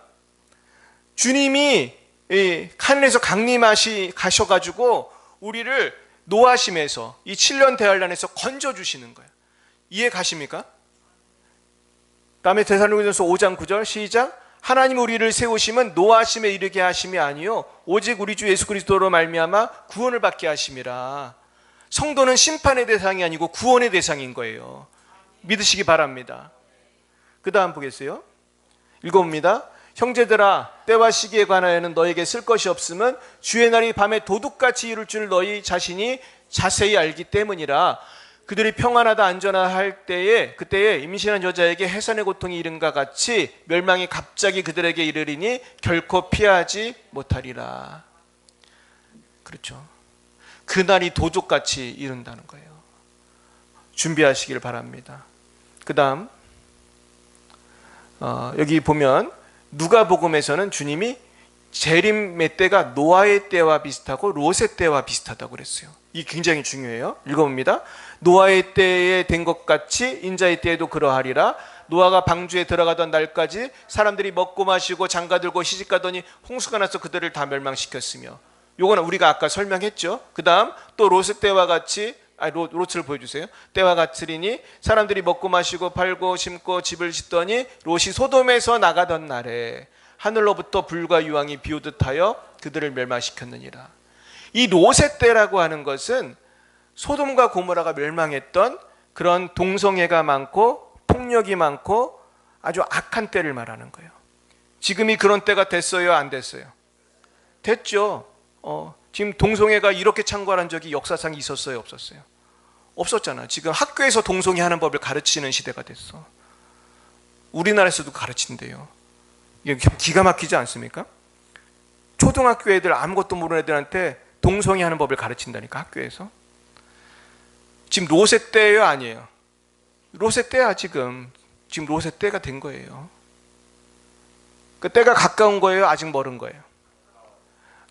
주님이 하늘에서 가셔가지고 우리를 노하심에서 이 7년 대환란에서 건져주시는 거예요. 이해 가십니까? 다음에 데살로니가전서 5장 9절 시작. 하나님 우리를 세우심은 노하심에 이르게 하심이 아니요 오직 우리 주 예수 그리스도로 말미암아 구원을 받게 하심이라. 성도는 심판의 대상이 아니고 구원의 대상인 거예요. 믿으시기 바랍니다. 그 다음 보겠어요. 읽어봅니다. 형제들아, 때와 시기에 관하여는 너에게 쓸 것이 없음은 주의 날이 밤에 도둑같이 이룰 줄 너희 자신이 자세히 알기 때문이라. 그들이 평안하다 안전하다 할 때에 그때에 임신한 여자에게 해산의 고통이 이른과 같이 멸망이 갑자기 그들에게 이르리니 결코 피하지 못하리라. 그렇죠. 그날이 도둑같이 이른다는 거예요. 준비하시길 바랍니다. 그 다음 여기 보면 누가복음에서는 주님이 재림의 때가 노아의 때와 비슷하고 롯의 때와 비슷하다고 그랬어요. 이게 굉장히 중요해요. 읽어봅니다. 노아의 때에 된 것 같이 인자의 때에도 그러하리라. 노아가 방주에 들어가던 날까지 사람들이 먹고 마시고 장가들고 시집가더니 홍수가 나서 그들을 다 멸망시켰으며. 요거는 우리가 아까 설명했죠. 그 다음 또 롯의 때와 같이 롯을 보여주세요. 때와 같으리니 사람들이 먹고 마시고 팔고 심고 집을 짓더니 롯이 소돔에서 나가던 날에 하늘로부터 불과 유황이 비오듯 하여 그들을 멸망시켰느니라. 이 롯의 때라고 하는 것은 소돔과 고모라가 멸망했던 그런 동성애가 많고 폭력이 많고 아주 악한 때를 말하는 거예요. 지금이 그런 때가 됐어요, 안 됐어요? 됐죠. 지금 동성애가 이렇게 창궐한 적이 역사상 있었어요, 없었어요? 없었잖아. 지금 학교에서 동성애 하는 법을 가르치는 시대가 됐어. 우리나라에서도 가르친대요. 이게 기가 막히지 않습니까? 초등학교 애들 아무것도 모르는 애들한테 동성애 하는 법을 가르친다니까, 학교에서. 지금 롯의 때예요, 아니에요? 롯의 때야. 지금 롯의 때가 된 거예요. 그 때가 가까운 거예요, 아직 멀은 거예요?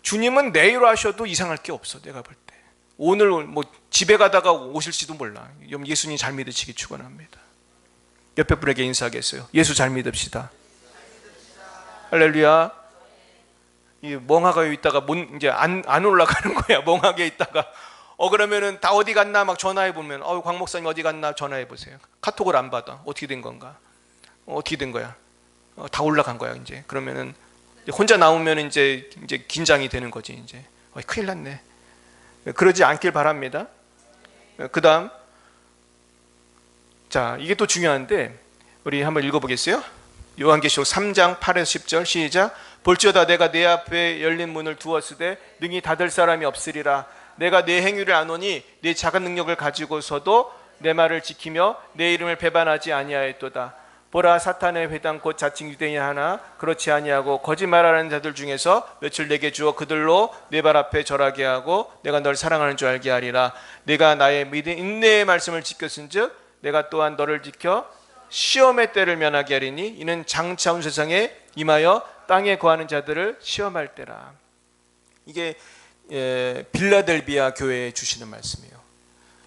주님은 내일 하셔도 이상할 게 없어. 내가 볼 때 오늘 뭐 집에 가다가 오실지도 몰라. 예수님 잘 믿으시기 축원합니다. 옆에 분에게 인사하겠어요. 예수 잘 믿읍시다. 할렐루야. 이 멍하게 있다가 이제 안 올라가는 거야. 멍하게 있다가 그러면은 다 어디 갔나 막 전화해 보면 광 목사님 어디 갔나 전화해 보세요. 카톡을 안 받아. 어떻게 된 건가? 어떻게 된 거야? 다 올라간 거야 이제. 그러면은 혼자 나오면 이제 긴장이 되는 거지 이제. 큰일 났네. 그러지 않길 바랍니다. 그다음 자, 이게 또 중요한데 우리 한번 읽어보겠어요? 요한계시록 3장 8에서 10절 시작. 볼지어다 내가 내 앞에 열린 문을 두었으되 능히 닫을 사람이 없으리라. 내가 내 행위를 아노니 내 작은 능력을 가지고서도 내 말을 지키며 내 이름을 배반하지 아니하였도다. 보라, 사탄의 회당 곧 자칭 유대인 하나 그렇지 아니하고 거짓말하는 자들 중에서 며칠 내게 주어 그들로 내 발 앞에 절하게 하고 내가 널 사랑하는 줄 알게 하리라. 내가 나의 믿음 인내의 말씀을 지켰은즉 내가 또한 너를 지켜 시험의 때를 면하게 하리니 이는 장차 온 세상에 임하여 땅에 거하는 자들을 시험할 때라. 이게 빌라델비아 교회에 주시는 말씀이에요.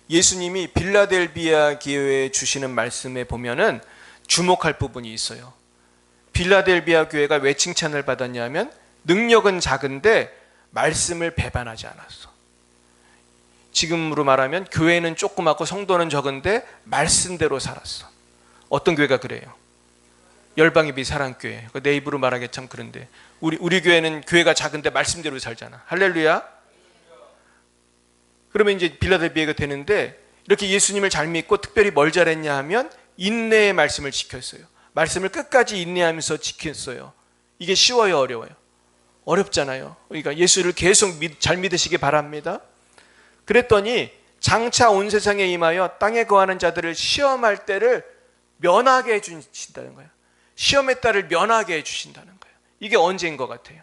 예수님이 빌라델비아 교회에 주시는 말씀에 보면은 주목할 부분이 있어요. 빌라델비아 교회가 왜 칭찬을 받았냐면 능력은 작은데 말씀을 배반하지 않았어. 지금으로 말하면 교회는 조그맣고 성도는 적은데 말씀대로 살았어. 어떤 교회가 그래요? 열방예배 사랑교회. 내 입으로 말하기 참 그런데 우리 교회는 교회가 작은데 말씀대로 살잖아. 할렐루야. 그러면 이제 빌라델비아가 되는데 이렇게 예수님을 잘 믿고 특별히 뭘 잘했냐 하면 인내의 말씀을 지켰어요. 말씀을 끝까지 인내하면서 지켰어요. 이게 쉬워요, 어려워요? 어렵잖아요. 그러니까 예수를 계속 잘 믿으시기 바랍니다. 그랬더니 장차 온 세상에 임하여 땅에 거하는 자들을 시험할 때를 면하게 해주신다는 거예요. 시험의 딸을 면하게 해주신다는 거예요. 이게 언제인 것 같아요?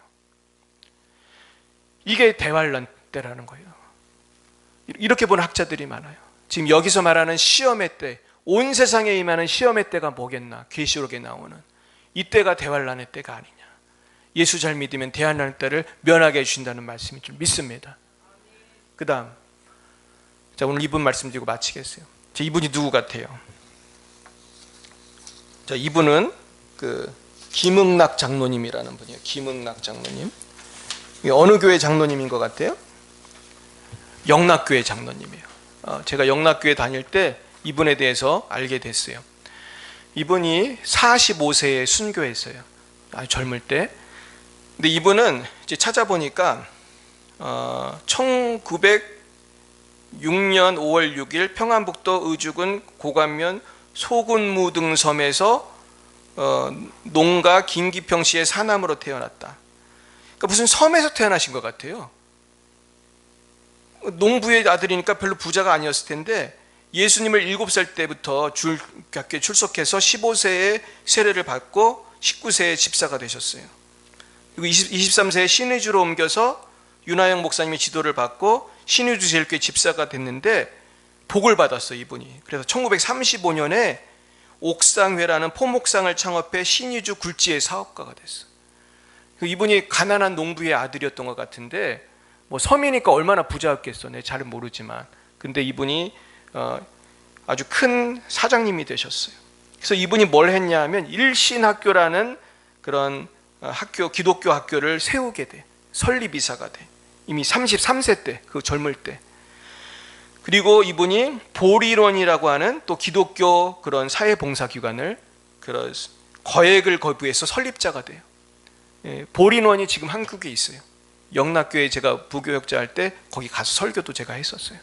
이게 대환란 때라는 거예요. 이렇게 보는 학자들이 많아요. 지금 여기서 말하는 시험의 때, 온 세상에 임하는 시험의 때가 뭐겠나? 계시록에 나오는 이때가 대환란의 때가 아니냐. 예수 잘 믿으면 대환란의 때를 면하게 해주신다는 말씀이 좀 믿습니다. 그 다음, 자, 오늘 이분 말씀드리고 마치겠어요. 이분이 누구 같아요? 자, 이분은 김응락 장로님이라는 분이에요. 김응락 장로님. 어느 교회 장로님인 것 같아요? 영락교회 장로님이에요. 제가 영락교회 다닐 때 이분에 대해서 알게 됐어요. 이분이 45세에 순교했어요. 아주 젊을 때. 근데 이분은 이제 찾아보니까 1906년 5월 6일 평안북도 의주군 고관면 소군무등섬에서 농가 김기평시의 사남으로 태어났다. 그러니까 무슨 섬에서 태어나신 것 같아요. 농부의 아들이니까 별로 부자가 아니었을 텐데 예수님을 7살 때부터 학교에 출석해서 15세에 세례를 받고 19세에 집사가 되셨어요. 그리고 23세에 신의주로 옮겨서 윤하영 목사님의 지도를 받고 신의주 제일교회 집사가 됐는데 복을 받았어요, 이분이. 그래서 1935년에 옥상회라는 포목상을 창업해 신의주 굴지의 사업가가 됐어요. 이분이 가난한 농부의 아들이었던 것 같은데 뭐 섬이니까 얼마나 부자였겠어, 내 잘은 모르지만. 근데 이분이 아주 큰 사장님이 되셨어요. 그래서 이분이 뭘 했냐 하면 일신학교라는 그런 학교, 기독교 학교를 세우게 돼. 설립이사가 돼. 이미 33세 때, 그 젊을 때. 그리고 이분이 보리론이라고 하는 또 기독교 그런 사회봉사기관을 그런 거액을 거부해서 설립자가 돼요. 보리론이 지금 한국에 있어요. 영락교회 제가 부교역자 할 때 거기 가서 설교도 제가 했었어요.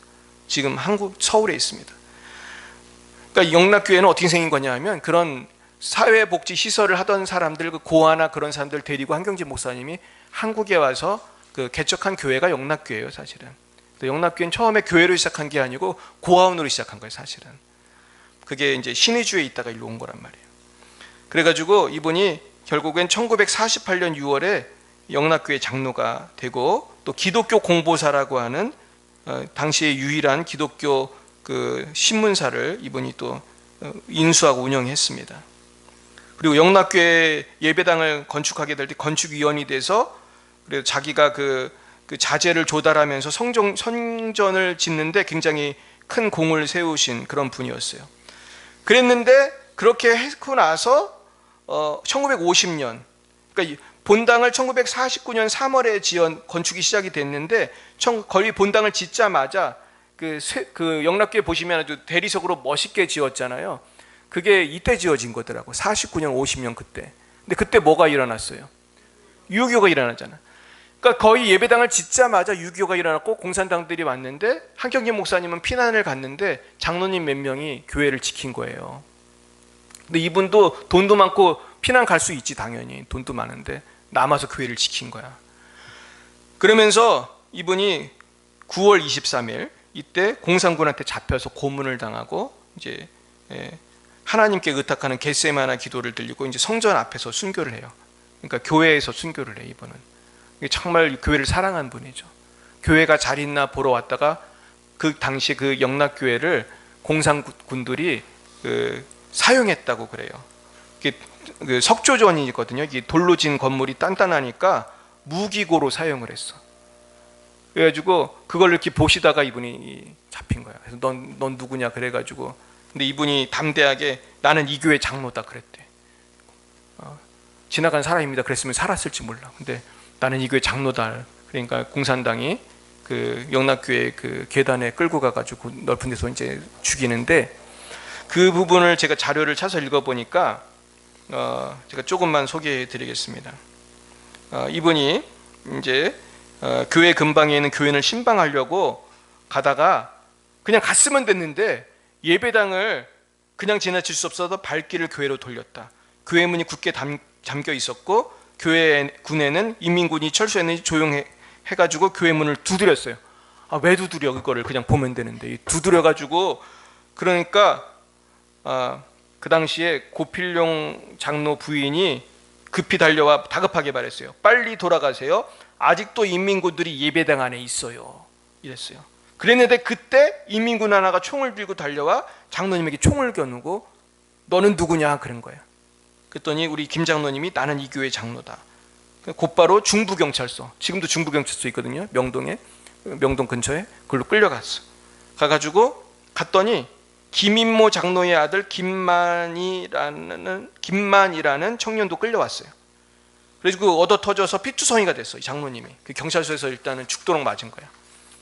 지금 한국 서울에 있습니다. 그러니까 영락교회는 어떻게 생긴 거냐 하면 그런 사회복지 시설을 하던 사람들, 고아나 그런 사람들 데리고 한경진 목사님이 한국에 와서 개척한 교회가 영락교회예요, 사실은. 영락교회는 처음에 교회로 시작한 게 아니고 고아원으로 시작한 거예요, 사실은. 그게 이제 신의주에 있다가 일로 온 거란 말이에요. 그래가지고 이분이 결국엔 1948년 6월에 영락교회 장로가 되고 또 기독교 공보사라고 하는 당시의 유일한 기독교 신문사를 이분이 또 인수하고 운영했습니다. 그리고 영락교회 예배당을 건축하게 될 때 건축위원이 돼서 그래서 자기가 그 자재를 조달하면서 성전을 짓는데 굉장히 큰 공을 세우신 그런 분이었어요. 그랬는데 그렇게 했고 나서 1950년, 그러니까 본당을 1949년 3월에 건축이 시작이 됐는데 거의 본당을 짓자마자 그 영락교회 보시면 아주 대리석으로 멋있게 지었잖아요. 그게 이때 지어진 거더라고. 49년, 50년 그때. 근데 그때 뭐가 일어났어요? 6.25가 일어났잖아. 그러니까 거의 예배당을 짓자마자 6.25가 일어났고 공산당들이 왔는데 한경진 목사님은 피난을 갔는데 장로님 몇 명이 교회를 지킨 거예요. 근데 이분도 돈도 많고 피난 갈 수 있지, 당연히. 돈도 많은데 남아서 교회를 지킨 거야. 그러면서 이분이 9월 23일 이때 공산군한테 잡혀서 고문을 당하고 이제 하나님께 의탁하는 겟세마나 기도를 드리고 이제 성전 앞에서 순교를 해요. 그러니까 교회에서 순교를 해, 이분은. 정말 교회를 사랑한 분이죠. 교회가 잘 있나 보러 왔다가 그 당시 그 영락교회를 공산군들이 사용했다고 그래요. 그 석조전이거든요. 이게 돌로 진 건물이 단단하니까 무기고로 사용을 했어. 그래가지고 그걸 이렇게 보시다가 이분이 잡힌 거야. 그래서 넌 누구냐 그래가지고, 근데 이분이 담대하게 나는 이 교회 장로다 그랬대. 지나간 사람입니다. 그랬으면 살았을지 몰라. 근데 나는 이 교회 장로다. 그러니까 공산당이 그 영락교회 그 계단에 끌고 가가지고 넓은 데서 이제 죽이는데, 그 부분을 제가 자료를 찾아서 읽어보니까 제가 조금만 소개해드리겠습니다. 이분이 이제 교회 근방에 있는 교인을 신방하려고 가다가 그냥 갔으면 됐는데 예배당을 그냥 지나칠 수 없어서 발길을 교회로 돌렸다. 교회 문이 굳게 잠겨 있었고 교회 군에는 인민군이 철수했는지 조용해가지고 교회 문을 두드렸어요. 왜 두드려? 그거를 그냥 보면 되는데 두드려가지고 그러니까 그 당시에 고필룡 장로 부인이 급히 달려와 다급하게 말했어요. 빨리 돌아가세요. 아직도 인민군들이 예배당 안에 있어요. 이랬어요. 그랬는데 그때 인민군 하나가 총을 들고 달려와 장로님에게 총을 겨누고 너는 누구냐 그런 거예요. 그랬더니 우리 김 장로님이 나는 이 교회 장로다. 곧바로 중부경찰서, 지금도 중부경찰서 있거든요. 명동 근처에. 그걸로 끌려갔어. 가가지고 갔더니 김인모 장로의 아들 김만이라는 청년도 끌려왔어요. 그래서 얻어 터져서 피투성이가 됐어. 이 장로님이 그 경찰서에서 일단은 죽도록 맞은 거야.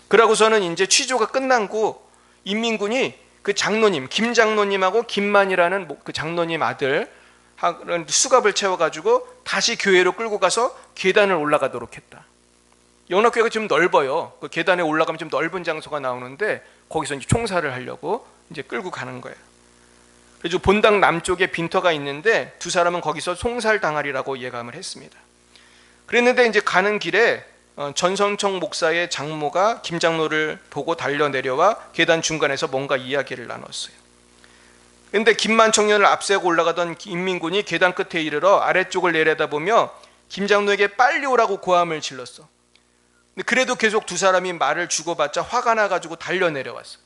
그러고서는 이제 취조가 끝나고 인민군이 그 장로님 김 장로님하고 김만이라는 그 장로님 아들 수갑을 채워가지고 다시 교회로 끌고 가서 계단을 올라가도록 했다. 영락교회가 좀 넓어요. 그 계단에 올라가면 좀 넓은 장소가 나오는데 거기서 이제 총살을 하려고 이제 끌고 가는 거예요. 그래서 본당 남쪽에 빈터가 있는데 두 사람은 거기서 송살당하리라고 예감을 했습니다. 그랬는데 이제 가는 길에 전성청 목사의 장모가 김 장로를 보고 달려 내려와 계단 중간에서 뭔가 이야기를 나눴어요. 그런데 김만 청년을 앞세고 올라가던 인민군이 계단 끝에 이르러 아래쪽을 내려다보며 김 장로에게 빨리 오라고 고함을 질렀어. 근데 그래도 계속 두 사람이 말을 주고받자 화가 나가지고 달려 내려왔어.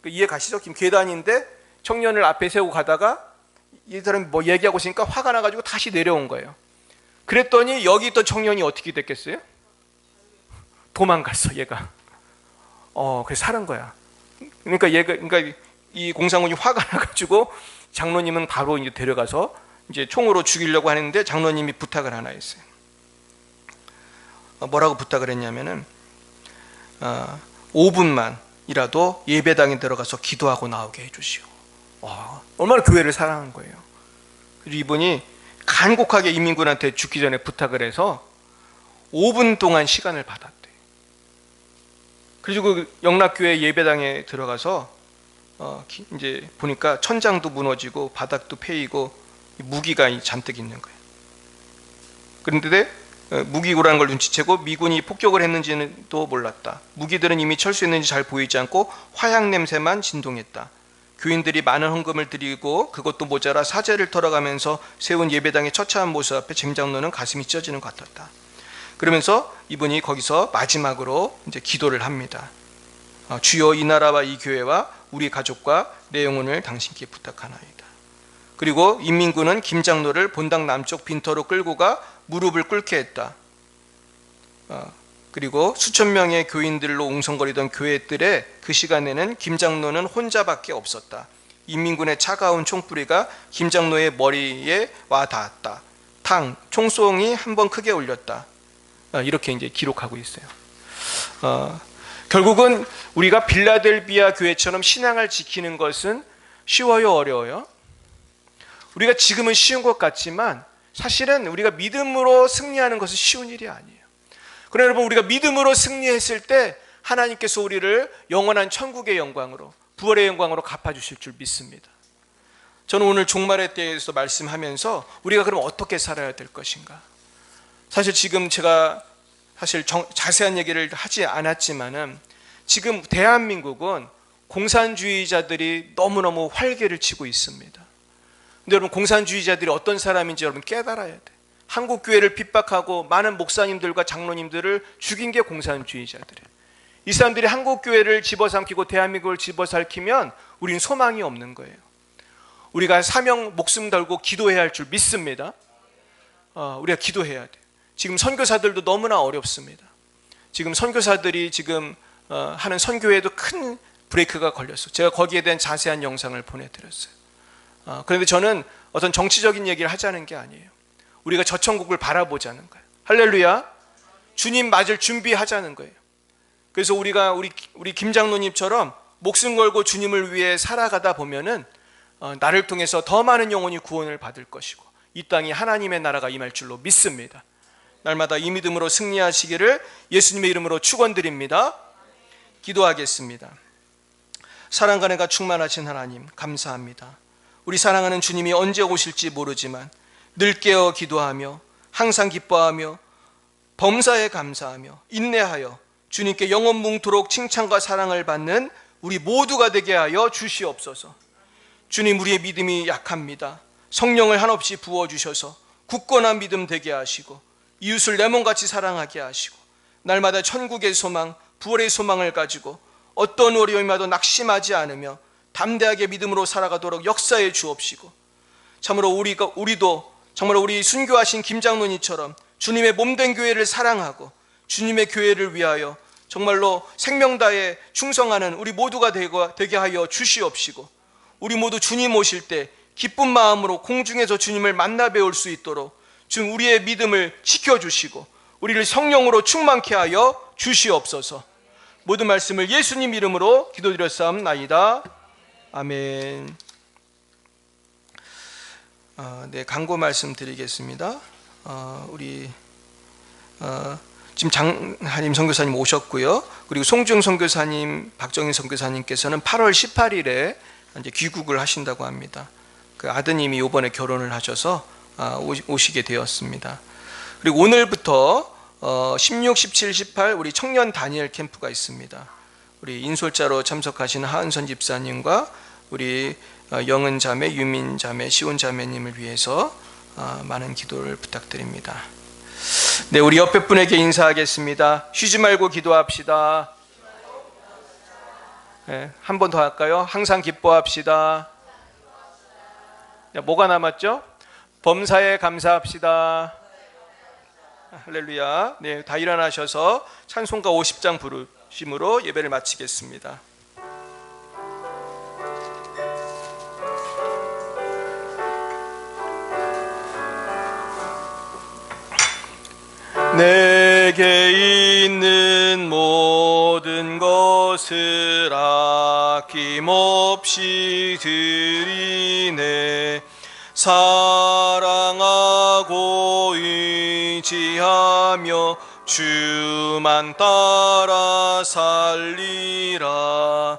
이해 가시죠? 계단인데 청년을 앞에 세우고 가다가 이 사람이 뭐 얘기하고 있으니까 화가 나가지고 다시 내려온 거예요. 그랬더니 여기 있던 청년이 어떻게 됐겠어요? 도망갔어, 얘가. 그래서 살은 거야. 그러니까 이 공산군이 화가 나가지고 장로님은 바로 이제 데려가서 이제 총으로 죽이려고 하는데 장로님이 부탁을 하나 했어요. 뭐라고 부탁을 했냐면은 5분만이라도 예배당에 들어가서 기도하고 나오게 해주시오. 얼마나 교회를 사랑한 거예요. 그리고 이분이 간곡하게 인민군한테 죽기 전에 부탁을 해서 5분 동안 시간을 받았대. 그리고 그 영락교회 예배당에 들어가서 이제 보니까 천장도 무너지고 바닥도 패이고 무기가 잔뜩 있는 거예요. 그런데 무기고라는 걸 눈치채고 미군이 폭격을 했는지는 또 몰랐다. 무기들은 이미 철수했는지 잘 보이지 않고 화약 냄새만 진동했다. 교인들이 많은 헌금을 드리고 그것도 모자라 사제를 털어가면서 세운 예배당의 처참한 모습 앞에 김 장로는 가슴이 찢어지는 것 같았다. 그러면서 이분이 거기서 마지막으로 이제 기도를 합니다. 주여 이 나라와 이 교회와 우리 가족과 내 영혼을 당신께 부탁하나이다. 그리고 인민군은 김 장로를 본당 남쪽 빈터로 끌고 가 무릎을 꿇게 했다. 그리고 수천 명의 교인들로 웅성거리던 교회들의 그 시간에는 김 장로는 혼자밖에 없었다. 인민군의 차가운 총뿌리가 김 장로의 머리에 와 닿았다. 탕, 총송이 한 번 크게 울렸다. 이렇게 이제 기록하고 있어요. 결국은 우리가 빌라델비아 교회처럼 신앙을 지키는 것은 쉬워요, 어려워요? 우리가 지금은 쉬운 것 같지만 사실은 우리가 믿음으로 승리하는 것은 쉬운 일이 아니에요. 그러나 여러분, 우리가 믿음으로 승리했을 때 하나님께서 우리를 영원한 천국의 영광으로, 부활의 영광으로 갚아주실 줄 믿습니다. 저는 오늘 종말에 대해서 말씀하면서 우리가 그럼 어떻게 살아야 될 것인가? 사실 지금 제가 자세한 얘기를 하지 않았지만은 지금 대한민국은 공산주의자들이 너무너무 활개를 치고 있습니다. 근데 여러분, 공산주의자들이 어떤 사람인지 여러분 깨달아야 돼. 한국 교회를 핍박하고 많은 목사님들과 장로님들을 죽인 게 공산주의자들이에요. 이 사람들이 한국 교회를 집어삼키고 대한민국을 집어삼키면 우리는 소망이 없는 거예요. 우리가 사명 목숨 걸고 기도해야 할 줄 믿습니다. 우리가 기도해야 돼. 지금 선교사들도 너무나 어렵습니다. 지금 선교사들이 지금 하는 선교에도 큰 브레이크가 걸렸어요. 제가 거기에 대한 자세한 영상을 보내드렸어요. 그런데 저는 어떤 정치적인 얘기를 하자는 게 아니에요. 우리가 저 천국을 바라보자는 거예요. 할렐루야. 주님 맞을 준비하자는 거예요. 그래서 우리 김 장로님처럼 목숨 걸고 주님을 위해 살아가다 보면은 나를 통해서 더 많은 영혼이 구원을 받을 것이고 이 땅에 하나님의 나라가 임할 줄로 믿습니다. 날마다 이 믿음으로 승리하시기를 예수님의 이름으로 축원드립니다. 기도하겠습니다. 사랑과 은혜가 충만하신 하나님 감사합니다. 우리 사랑하는 주님이 언제 오실지 모르지만 늘 깨어 기도하며 항상 기뻐하며 범사에 감사하며 인내하여 주님께 영원 뭉토록 칭찬과 사랑을 받는 우리 모두가 되게 하여 주시옵소서. 주님, 우리의 믿음이 약합니다. 성령을 한없이 부어주셔서 굳건한 믿음 되게 하시고 이웃을 내 몸같이 사랑하게 하시고 날마다 천국의 소망, 부활의 소망을 가지고 어떤 어려움이라도 낙심하지 않으며 담대하게 믿음으로 살아가도록 역사해 주옵시고 참으로 우리도 정말 우리 순교하신 김장로님처럼 주님의 몸된 교회를 사랑하고 주님의 교회를 위하여 정말로 생명 다해 충성하는 우리 모두가 되게 하여 주시옵시고 우리 모두 주님 오실 때 기쁜 마음으로 공중에서 주님을 만나 뵈올 수 있도록 지금 우리의 믿음을 지켜주시고 우리를 성령으로 충만케 하여 주시옵소서. 모든 말씀을 예수님 이름으로 기도드렸사옵나이다. 아멘. 네, 강고 말씀 드리겠습니다. 지금 장하림 선교사님 오셨고요. 그리고 송중 선교사님, 박정인 선교사님께서는 8월 18일에 이제 귀국을 하신다고 합니다. 그 아드님이 이번에 결혼을 하셔서 오시게 되었습니다. 그리고 오늘부터 16, 17, 18 우리 청년 다니엘 캠프가 있습니다. 우리 인솔자로 참석하시는 하은선 집사님과 우리 영은 자매, 유민 자매, 시온 자매님을 위해서 많은 기도를 부탁드립니다. 네, 우리 옆에 분에게 인사하겠습니다. 쉬지 말고 기도합시다. 네, 한 번 더 할까요? 항상 기뻐합시다. 네, 뭐가 남았죠? 범사에 감사합시다. 할렐루야. 네, 다 일어나셔서 찬송가 50장 부르심으로 예배를 마치겠습니다. 내게 있는 모든 것을 아낌없이 드리네. 사랑하고 의지하며 주만 따라 살리라.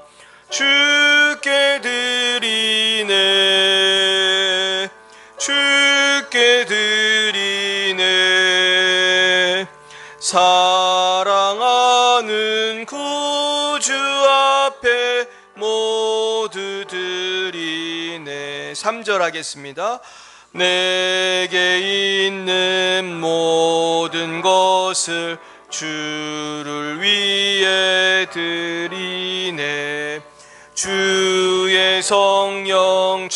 주께 드리네. 주께 드리네. 사랑하는 구주 앞에 모두 드리네. 3절 하겠습니다. 내게 있는 모든 것을 주를 위해 드리네. 주의 성령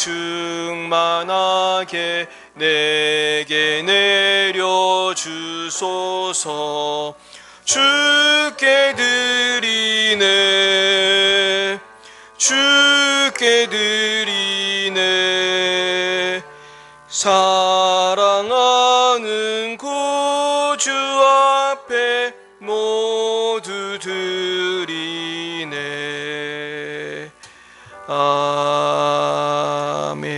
충만하게 내게 내려주소서. 주께 드리네. 주께 드리네. 사랑하는 구주 앞에 모두 드리네. 아멘.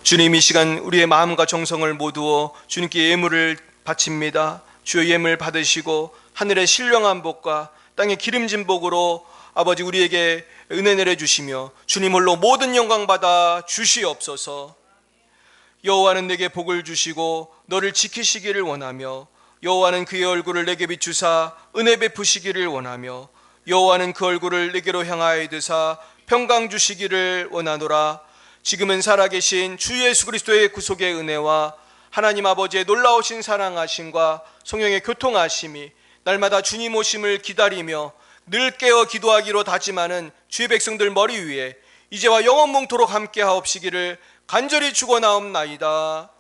주님, 이 시간 우리의 마음과 정성을 모두어 주님께 예물을 바칩니다. 주의 예물 받으시고 하늘의 신령한 복과 땅의 기름진 복으로 아버지 우리에게 은혜 내려주시며 주님 홀로 모든 영광 받아 주시옵소서. 여호와는 내게 복을 주시고 너를 지키시기를 원하며 여호와는 그의 얼굴을 내게 비추사 은혜 베푸시기를 원하며 여호와는 그 얼굴을 내게로 향하여 드사 평강 주시기를 원하노라. 지금은 살아계신 주 예수 그리스도의 구속의 은혜와 하나님 아버지의 놀라우신 사랑하심과 성령의 교통하심이 날마다 주님 오심을 기다리며 늘 깨어 기도하기로 다짐하는 주의 백성들 머리 위에 이제와 영원 뭉토록 함께 하옵시기를 간절히 축원하옵나이다.